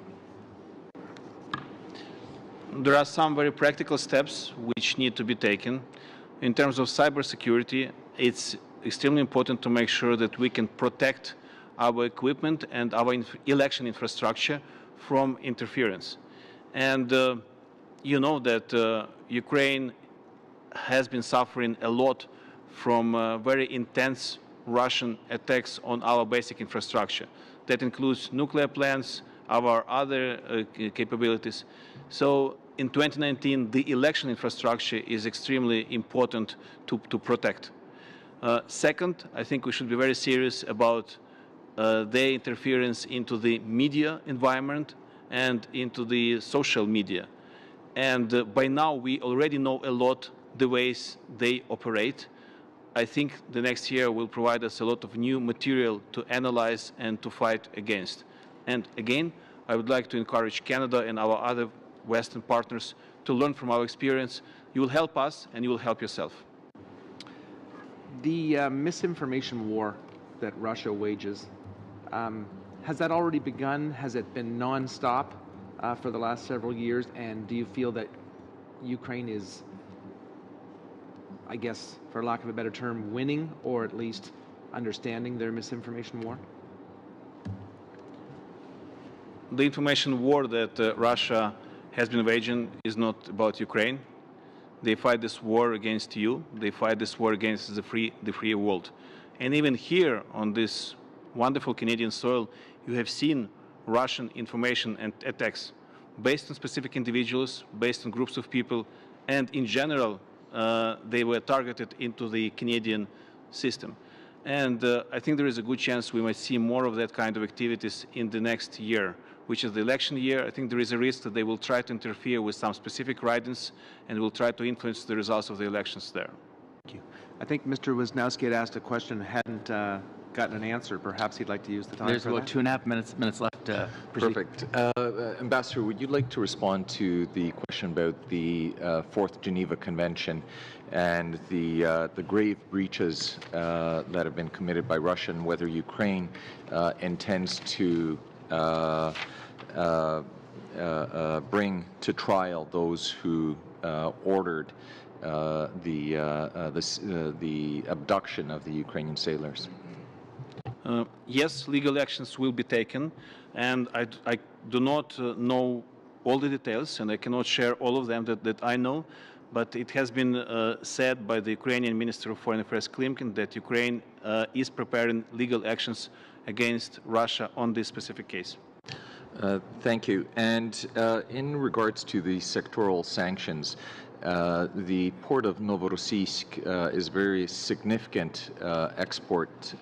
There are some very practical steps which need to be taken. In terms of cybersecurity, it's extremely important to make sure that we can protect our equipment and our election infrastructure from interference. And you know that Ukraine has been suffering a lot from very intense Russian attacks on our basic infrastructure. That includes nuclear plants, our other capabilities. So in 2019, the election infrastructure is extremely important to protect. Second, I think we should be very serious about their interference into the media environment and into the social media. And by now, we already know a lot the ways they operate. I think the next year will provide us a lot of new material to analyze and to fight against. And again, I would like to encourage Canada and our other Western partners to learn from our experience. You will help us and you will help yourself. The misinformation war that Russia wages, has that already begun? Has it been non-stop for the last several years? And do you feel that Ukraine is, I guess, for lack of a better term, winning or at least understanding their misinformation war? The information war that Russia has been waging is not about Ukraine. They fight this war against you. They fight this war against the free world. And even here on this wonderful Canadian soil, you have seen Russian information and attacks based on specific individuals, based on groups of people, and in general, they were targeted into the Canadian system. And I think there is a good chance we might see more of that kind of activities in the next year, which is the election year. I think there is a risk that they will try to interfere with some specific ridings and will try to influence the results of the elections there. Thank you. I think Mr. Wisniewski had asked a question and hadn't gotten an answer. Perhaps he'd like to use the time. There's for about that. 2.5 minutes left. Perfect. Ambassador, would you like to respond to the question about the Fourth Geneva Convention and the grave breaches that have been committed by Russia, and whether Ukraine intends to bring to trial those who ordered the abduction of the Ukrainian sailors? Yes, legal actions will be taken, and I do not know all the details, and I cannot share all of them that I know, but it has been said by the Ukrainian Minister of Foreign Affairs Klimkin that Ukraine is preparing legal actions against Russia on this specific case. Thank you. And in regards to the sectoral sanctions, the port of Novorossiysk is a very significant export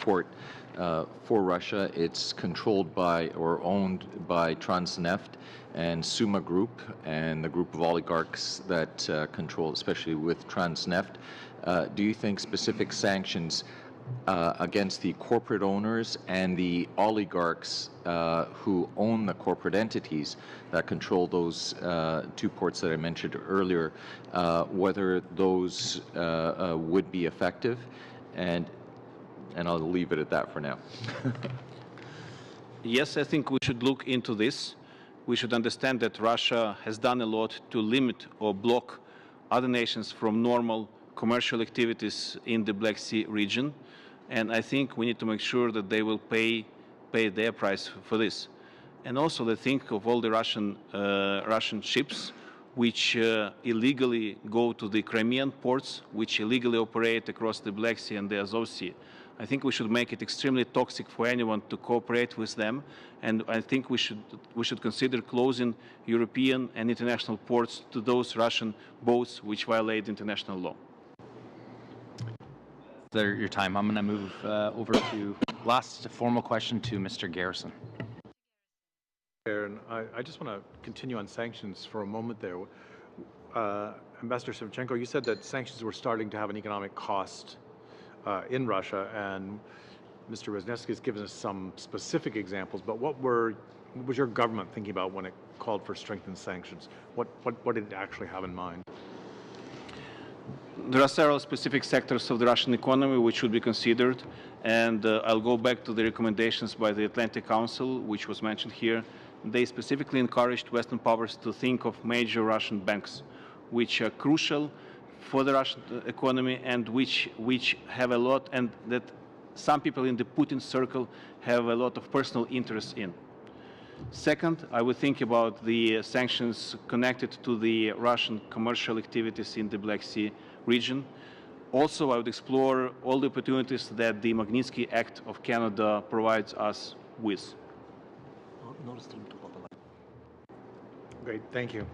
port for Russia. It's controlled by or owned by Transneft and Suma Group and the group of oligarchs that control, especially with Transneft. Do you think specific sanctions against the corporate owners and the oligarchs who own the corporate entities that control those two ports that I mentioned earlier, whether those would be effective? And I'll leave it at that for now. Yes, I think we should look into this. We should understand that Russia has done a lot to limit or block other nations from normal commercial activities in the Black Sea region. And I think we need to make sure that they will pay their price for this. And also, they think of all the Russian ships which illegally go to the Crimean ports, which illegally operate across the Black Sea and the Azov Sea. I think we should make it extremely toxic for anyone to cooperate with them, and I think we should consider closing European and international ports to those Russian boats which violate international law. Your time. I'm going to move over to last formal question to Mr. Garrison. And I just want to continue on sanctions for a moment there. Ambassador Savchenko, you said that sanctions were starting to have an economic cost in Russia, and Mr. Wisniewski has given us some specific examples, but what was your government thinking about when it called for strengthened sanctions? What did it actually have in mind? There are several specific sectors of the Russian economy which should be considered, and I'll go back to the recommendations by the Atlantic Council, which was mentioned here. They specifically encouraged Western powers to think of major Russian banks, which are crucial for the Russian economy and which have a lot, and that some people in the Putin circle have a lot of personal interest in. Second, I would think about the sanctions connected to the Russian commercial activities in the Black Sea region. Also, I would explore all the opportunities that the Magnitsky Act of Canada provides us with. Great, thank you.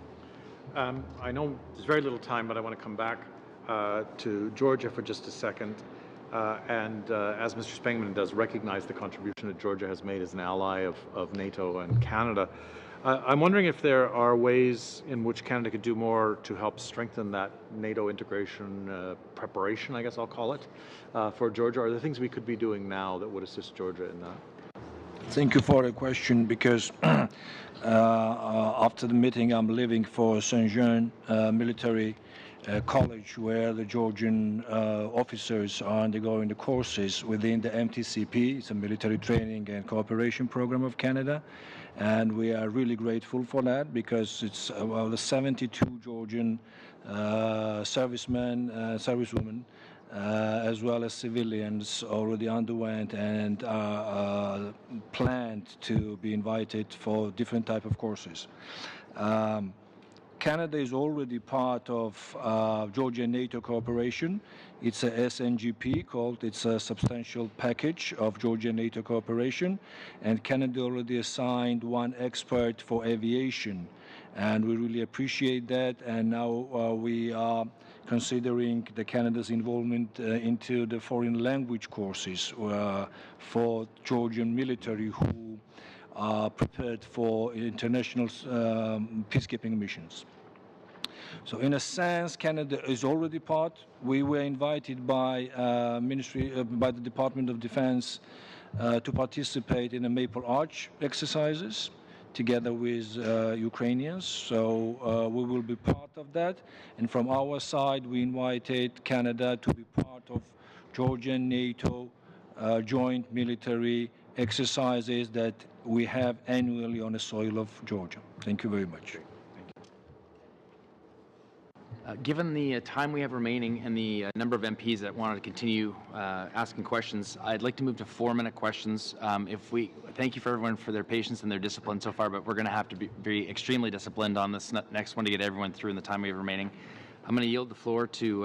I know there's very little time, but I want to come back to Georgia for just a second. As Mr. Spangman does recognize the contribution that Georgia has made as an ally of NATO and Canada, I'm wondering if there are ways in which Canada could do more to help strengthen that NATO integration preparation, I guess I'll call it, for Georgia. Are there things we could be doing now that would assist Georgia in that? Thank you for the question, because after the meeting I'm leaving for Saint Jean military college, where the Georgian officers are undergoing the courses within the MTCP. It's a military training and cooperation program of Canada, and we are really grateful for that, because it's about 72 Georgian servicemen, servicewomen, as well as civilians already underwent and planned to be invited for different type of courses. Canada is already part of Georgia-NATO cooperation. It's a SNGP called, it's a substantial package of Georgia-NATO cooperation, and Canada already assigned one expert for aviation, and we really appreciate that. And now we are considering the Canada's involvement into the foreign language courses for Georgian military who are prepared for international peacekeeping missions. So in a sense, Canada is already part. We were invited by by the Department of Defense to participate in the Maple Arch exercises together with Ukrainians. So we will be part of that. And from our side, we invited Canada to be part of Georgian NATO joint military exercises that we have annually on the soil of Georgia. Thank you very much. Given the time we have remaining and the number of MPs that wanted to continue asking questions, I'd like to move to 4-minute questions. Thank you for everyone for their patience and their discipline so far, but we're going to have to be extremely disciplined on this next one to get everyone through in the time we have remaining. I'm going to yield the floor to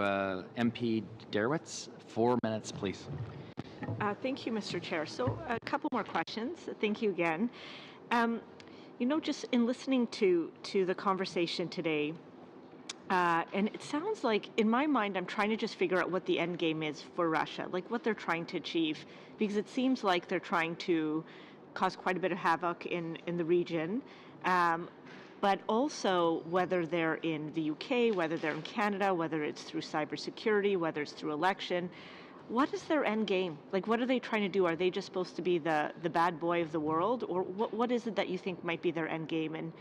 MP Derwitz. 4 minutes, please. Thank you, Mr. Chair. So a couple more questions. Thank you again. You know, just in listening to the conversation today, and it sounds like, in my mind, I'm trying to just figure out what the end game is for Russia, like what they're trying to achieve, because it seems like they're trying to cause quite a bit of havoc in the region, but also whether they're in the UK, whether they're in Canada, whether it's through cybersecurity, whether it's through election. What is their end game? Like, what are they trying to do? Are they just supposed to be the bad boy of the world? Or what is it that you think might be their end game? And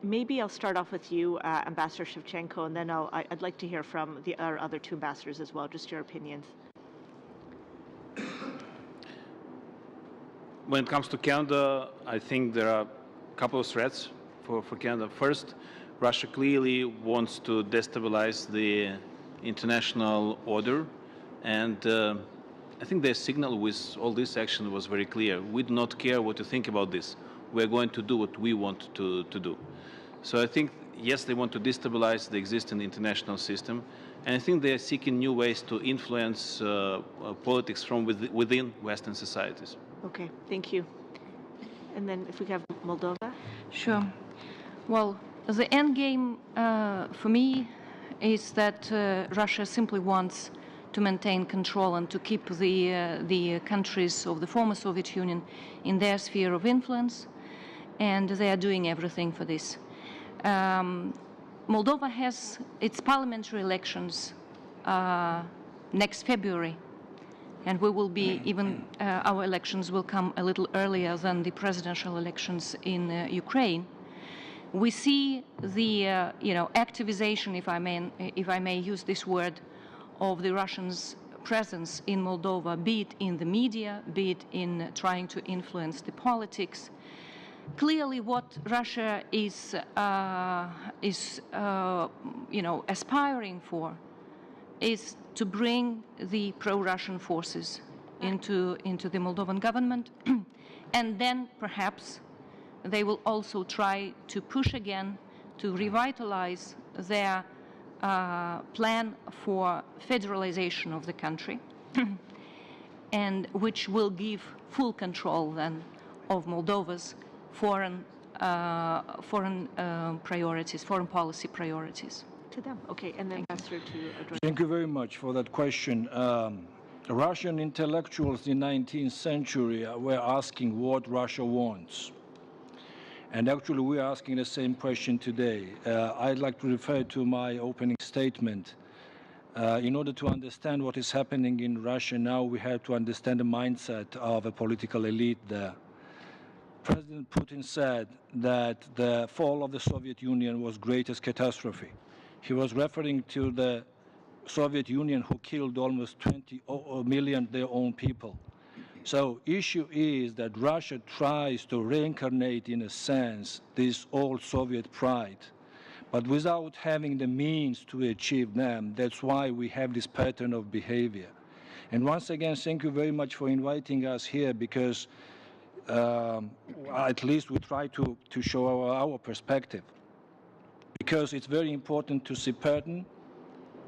maybe I'll start off with you, Ambassador Shevchenko, and then I'd like to hear from our other two ambassadors as well, just your opinions. When it comes to Canada, I think there are a couple of threats for Canada. First, Russia clearly wants to destabilize the international order. And I think their signal with all this action was very clear. We do not care what you think about this. We're going to do what we want to do. So I think, yes, they want to destabilize the existing international system. And I think they are seeking new ways to influence politics from within Western societies. Okay, thank you. And then if we have Moldova? Sure. Well, the end game for me is that Russia simply wants to maintain control and to keep the countries of the former Soviet Union in their sphere of influence, and they are doing everything for this. Moldova has its parliamentary elections next February, and we will be our elections will come a little earlier than the presidential elections in Ukraine. We see the activization, if I may use this word, of the Russians' presence in Moldova, be it in the media, be it in trying to influence the politics. Clearly, what Russia is aspiring for is to bring the pro-Russian forces into the Moldovan government, and then perhaps they will also try to push again to revitalize their plan for federalization of the country, and which will give full control then of Moldova's foreign priorities, foreign policy priorities. To them. Okay, and then Ambassador to address. Thank you very much for that question. Russian intellectuals in the 19th century were asking what Russia wants. And actually, we are asking the same question today. I'd like to refer to my opening statement. In order to understand what is happening in Russia now, we have to understand the mindset of a political elite there. President Putin said that the fall of the Soviet Union was greatest catastrophe. He was referring to the Soviet Union, who killed almost 20 million their own people. So issue is that Russia tries to reincarnate, in a sense, this old Soviet pride, but without having the means to achieve them. That's why we have this pattern of behavior. And once again, thank you very much for inviting us here, because at least we try to show our perspective. Because it's very important to see pattern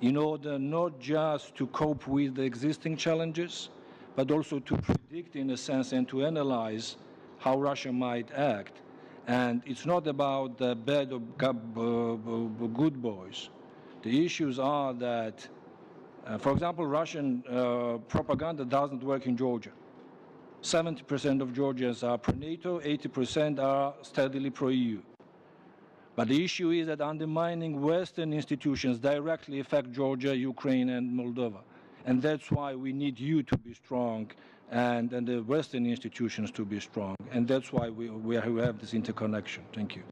in order not just to cope with the existing challenges, but also to predict, in a sense, and to analyze how Russia might act. And it's not about the bad or good boys. The issues are that, for example, Russian propaganda doesn't work in Georgia. 70% of Georgians are pro-NATO, 80% are steadily pro-EU. But the issue is that undermining Western institutions directly affect Georgia, Ukraine, and Moldova. And that's why we need you to be strong and the Western institutions to be strong. And that's why we have this interconnection. Thank you.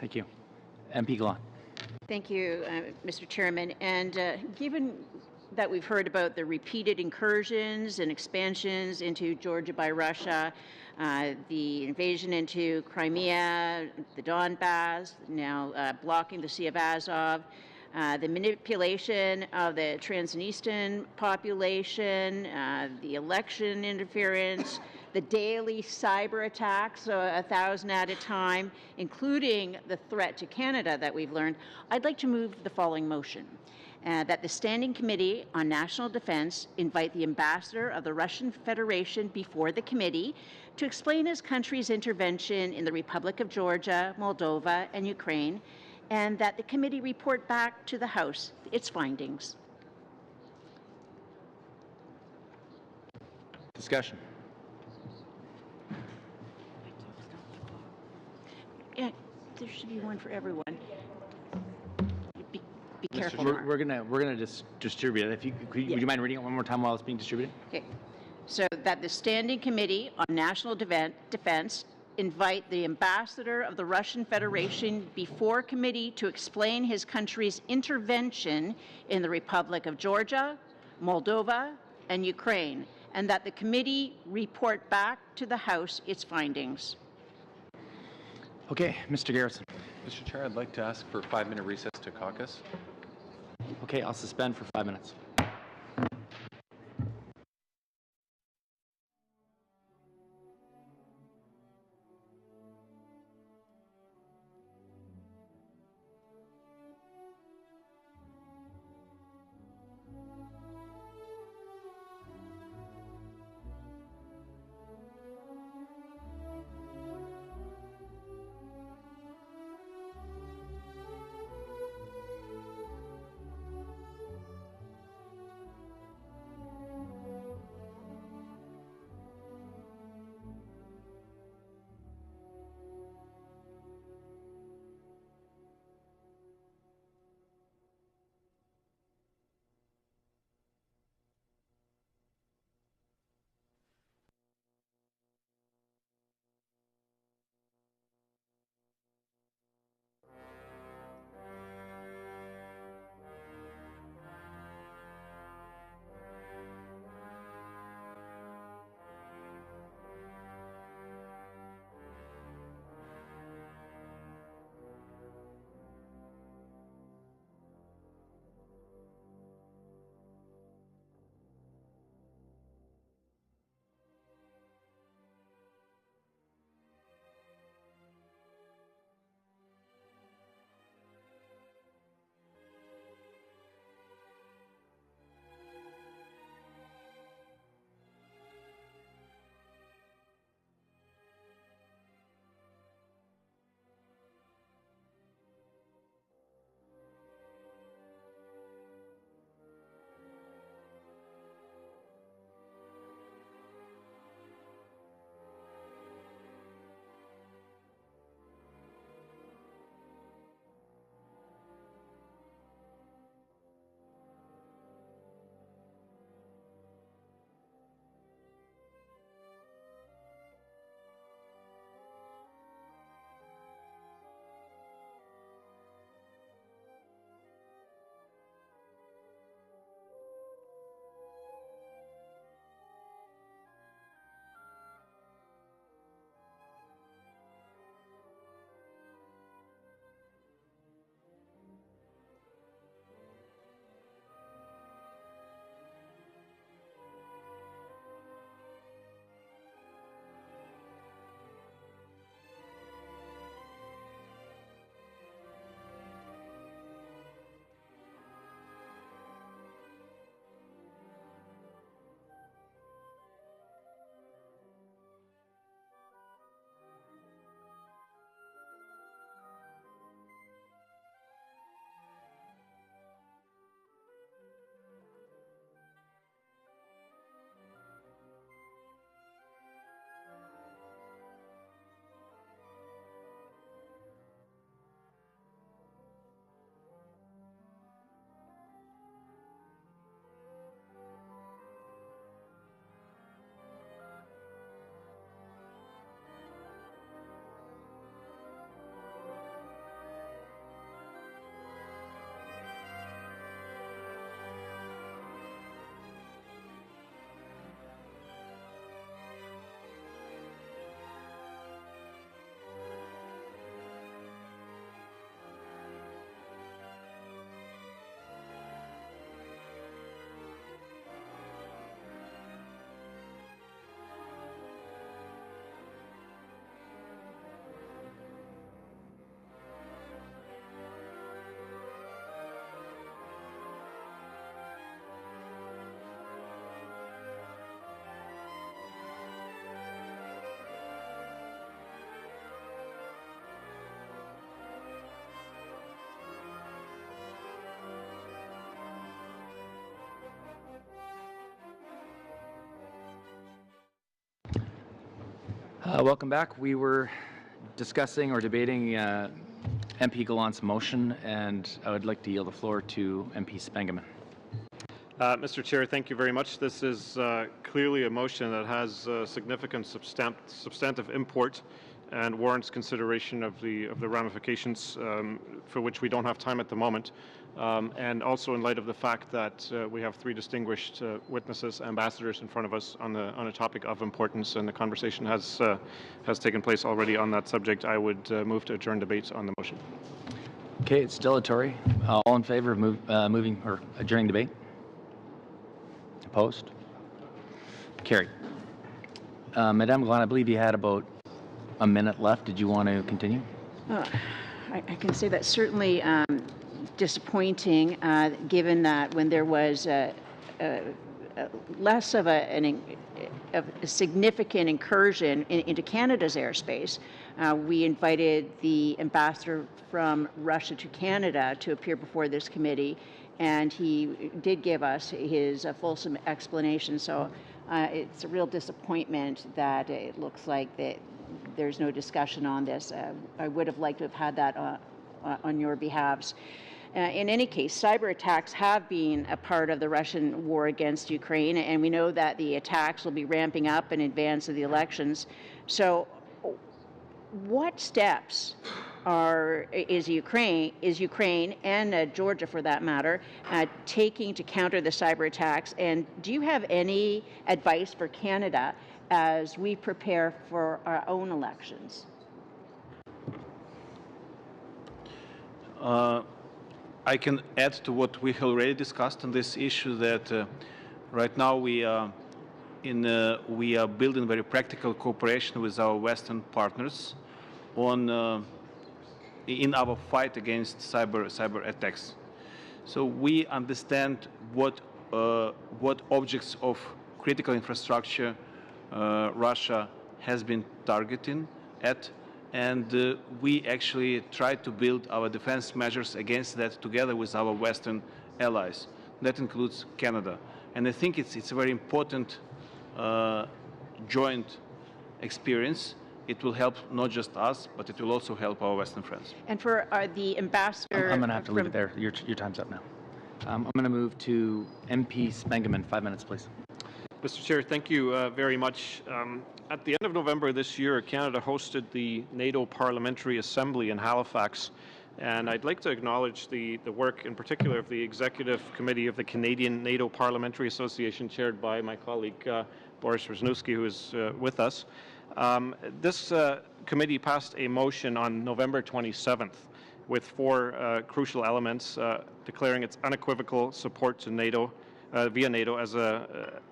Thank you. MP Galan. Thank you, Mr. Chairman. And given that we've heard about the repeated incursions and expansions into Georgia by Russia, the invasion into Crimea, the Donbass, now blocking the Sea of Azov, the manipulation of the Transnistриan population, the election interference, the daily cyber attacks, 1,000 at a time, including the threat to Canada that we've learned, I'd like to move the following motion. That the Standing Committee on National Defense invite the ambassador of the Russian Federation before the committee to explain his country's intervention in the Republic of Georgia, Moldova, and Ukraine, and that the committee report back to the House its findings. Discussion. Yeah, there should be one for everyone. Be careful. We're gonna just distribute it. If you would you mind reading it one more time while it's being distributed? Okay. So that the Standing Committee on National Defense invite the ambassador of the Russian Federation before committee to explain his country's intervention in the Republic of Georgia, Moldova, and Ukraine, and that the committee report back to the House its findings. Okay, Mr. Garrison. Mr. Chair, I'd like to ask for a 5-minute recess to caucus. Okay, I'll suspend for 5 minutes. Welcome back. We were discussing or debating MP Gallant's motion, and I would like to yield the floor to MP Spangeman. Mr. Chair, thank you very much. This is clearly a motion that has significant substantive import and warrants consideration of the ramifications for which we don't have time at the moment. And also in light of the fact that we have three distinguished witnesses, ambassadors in front of us on a topic of importance, and the conversation has taken place already on that subject, I would move to adjourn debate on the motion. Okay, it's dilatory. All in favor of moving or adjourning debate? Opposed? Carried. Madame Gallant, I believe you had about a minute left. Did you want to continue? I can say that's certainly disappointing, given that when there was less of a significant incursion into Canada's airspace, we invited the ambassador from Russia to Canada to appear before this committee, and he did give us his fulsome explanation. So it's a real disappointment that it looks like that there's no discussion on this. I would have liked to have had that on your behalves. In any case, cyber attacks have been a part of the Russian war against Ukraine, and we know that the attacks will be ramping up in advance of the elections. So what steps is Ukraine and Georgia, for that matter, taking to counter the cyber attacks? And do you have any advice for Canada as we prepare for our own elections? I can add to what we have already discussed on this issue that right now we are building very practical cooperation with our Western partners on in our fight against cyber attacks. So we understand what objects of critical infrastructure Russia has been targeting at, and we actually try to build our defense measures against that together with our Western allies. That includes Canada. And I think it's a very important joint experience. It will help not just us, but it will also help our Western friends. And for the ambassador... I'm going to have to leave it there. Your time's up now. I'm going to move to MP Spangeman. 5 minutes, please. Mr. Chair, thank you very much. At the end of November this year, Canada hosted the NATO Parliamentary Assembly in Halifax, and I'd like to acknowledge the work in particular of the Executive Committee of the Canadian NATO Parliamentary Association, chaired by my colleague Boris Wisniewski, who is with us. This committee passed a motion on November 27th with four crucial elements, declaring its unequivocal support to NATO, via NATO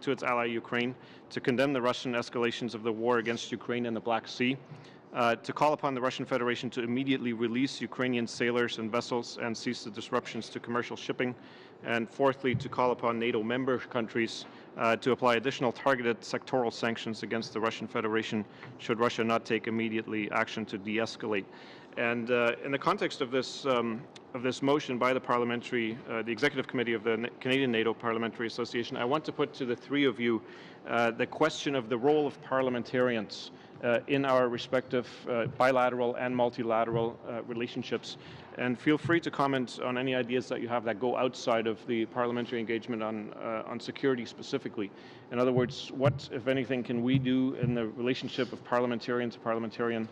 to its ally Ukraine, to condemn the Russian escalations of the war against Ukraine in the Black Sea, to call upon the Russian Federation to immediately release Ukrainian sailors and vessels and cease the disruptions to commercial shipping, and fourthly, to call upon NATO member countries to apply additional targeted sectoral sanctions against the Russian Federation should Russia not take immediately action to de-escalate. And in the context of this motion by the Executive Committee of the Canadian NATO Parliamentary Association, I want to put to the three of you the question of the role of parliamentarians in our respective bilateral and multilateral relationships. And feel free to comment on any ideas that you have that go outside of the parliamentary engagement on security specifically. In other words, what, if anything, can we do in the relationship of parliamentarian to parliamentarian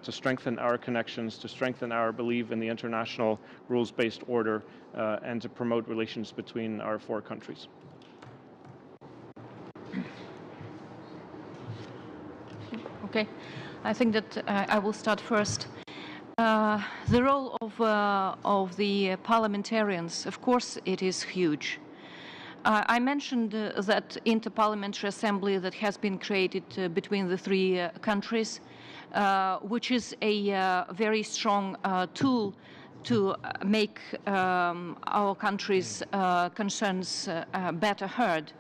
to strengthen our connections, to strengthen our belief in the international rules-based order, and to promote relations between our four countries? Okay, I think that I will start first. The role of the parliamentarians, of course, it is huge. I mentioned that interparliamentary assembly that has been created between the three countries, which is a very strong tool to make our country's concerns better heard.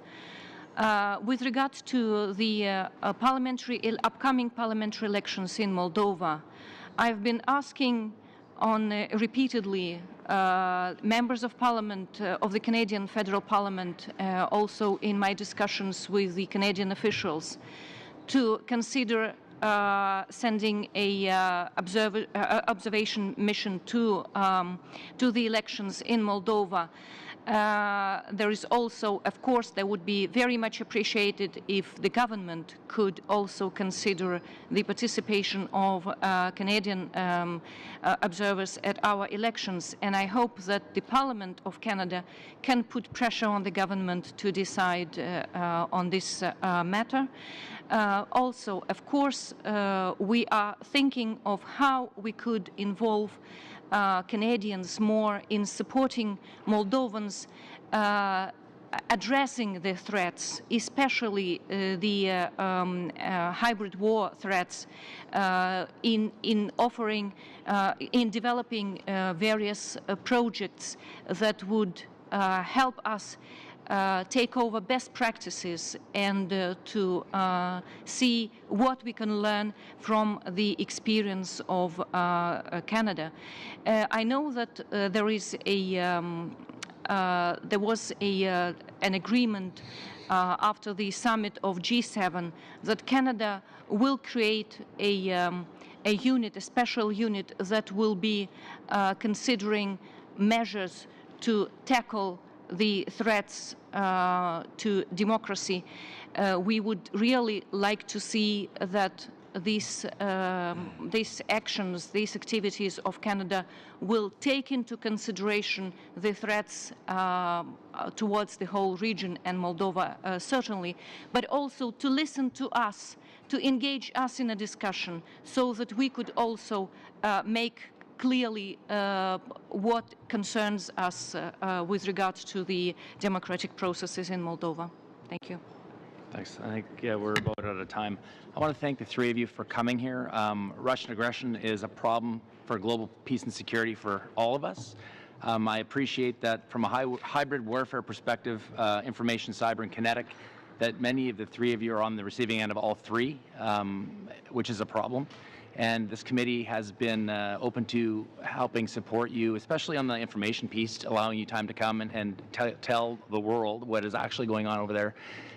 With regard to the upcoming parliamentary elections in Moldova, I've been asking repeatedly members of Parliament of the Canadian Federal Parliament, also in my discussions with the Canadian officials, to consider sending a observation mission to the elections in Moldova. There is also, of course, there would be very much appreciated if the government could also consider the participation of Canadian observers at our elections. And I hope that the Parliament of Canada can put pressure on the government to decide on this matter. Also, of course, we are thinking of how we could involve Canadians more in supporting Moldovans addressing the threats, especially the hybrid war threats, in offering, in developing various projects that would help us take over best practices and to see what we can learn from the experience of Canada. I know that there is a there was an agreement after the summit of G7 that Canada will create a unit, a special unit that will be considering measures to tackle the threats to democracy. We would really like to see that these actions, these activities of Canada will take into consideration the threats towards the whole region and Moldova, certainly, but also to listen to us, to engage us in a discussion so that we could also make clearly what concerns us with regards to the democratic processes in Moldova. Thank you. Thanks. I think we're about out of time. I want to thank the three of you for coming here. Russian aggression is a problem for global peace and security for all of us. I appreciate that from a hybrid warfare perspective, information, cyber, and kinetic, that many of the three of you are on the receiving end of all three, which is a problem. And this committee has been open to helping support you, especially on the information piece, allowing you time to come and tell the world what is actually going on over there,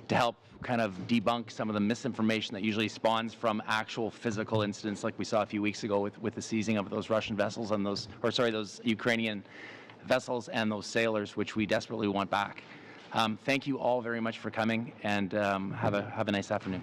to help kind of debunk some of the misinformation that usually spawns from actual physical incidents like we saw a few weeks ago with the seizing of those Russian vessels and those Ukrainian vessels and those sailors, which we desperately want back. Thank you all very much for coming, and have a nice afternoon.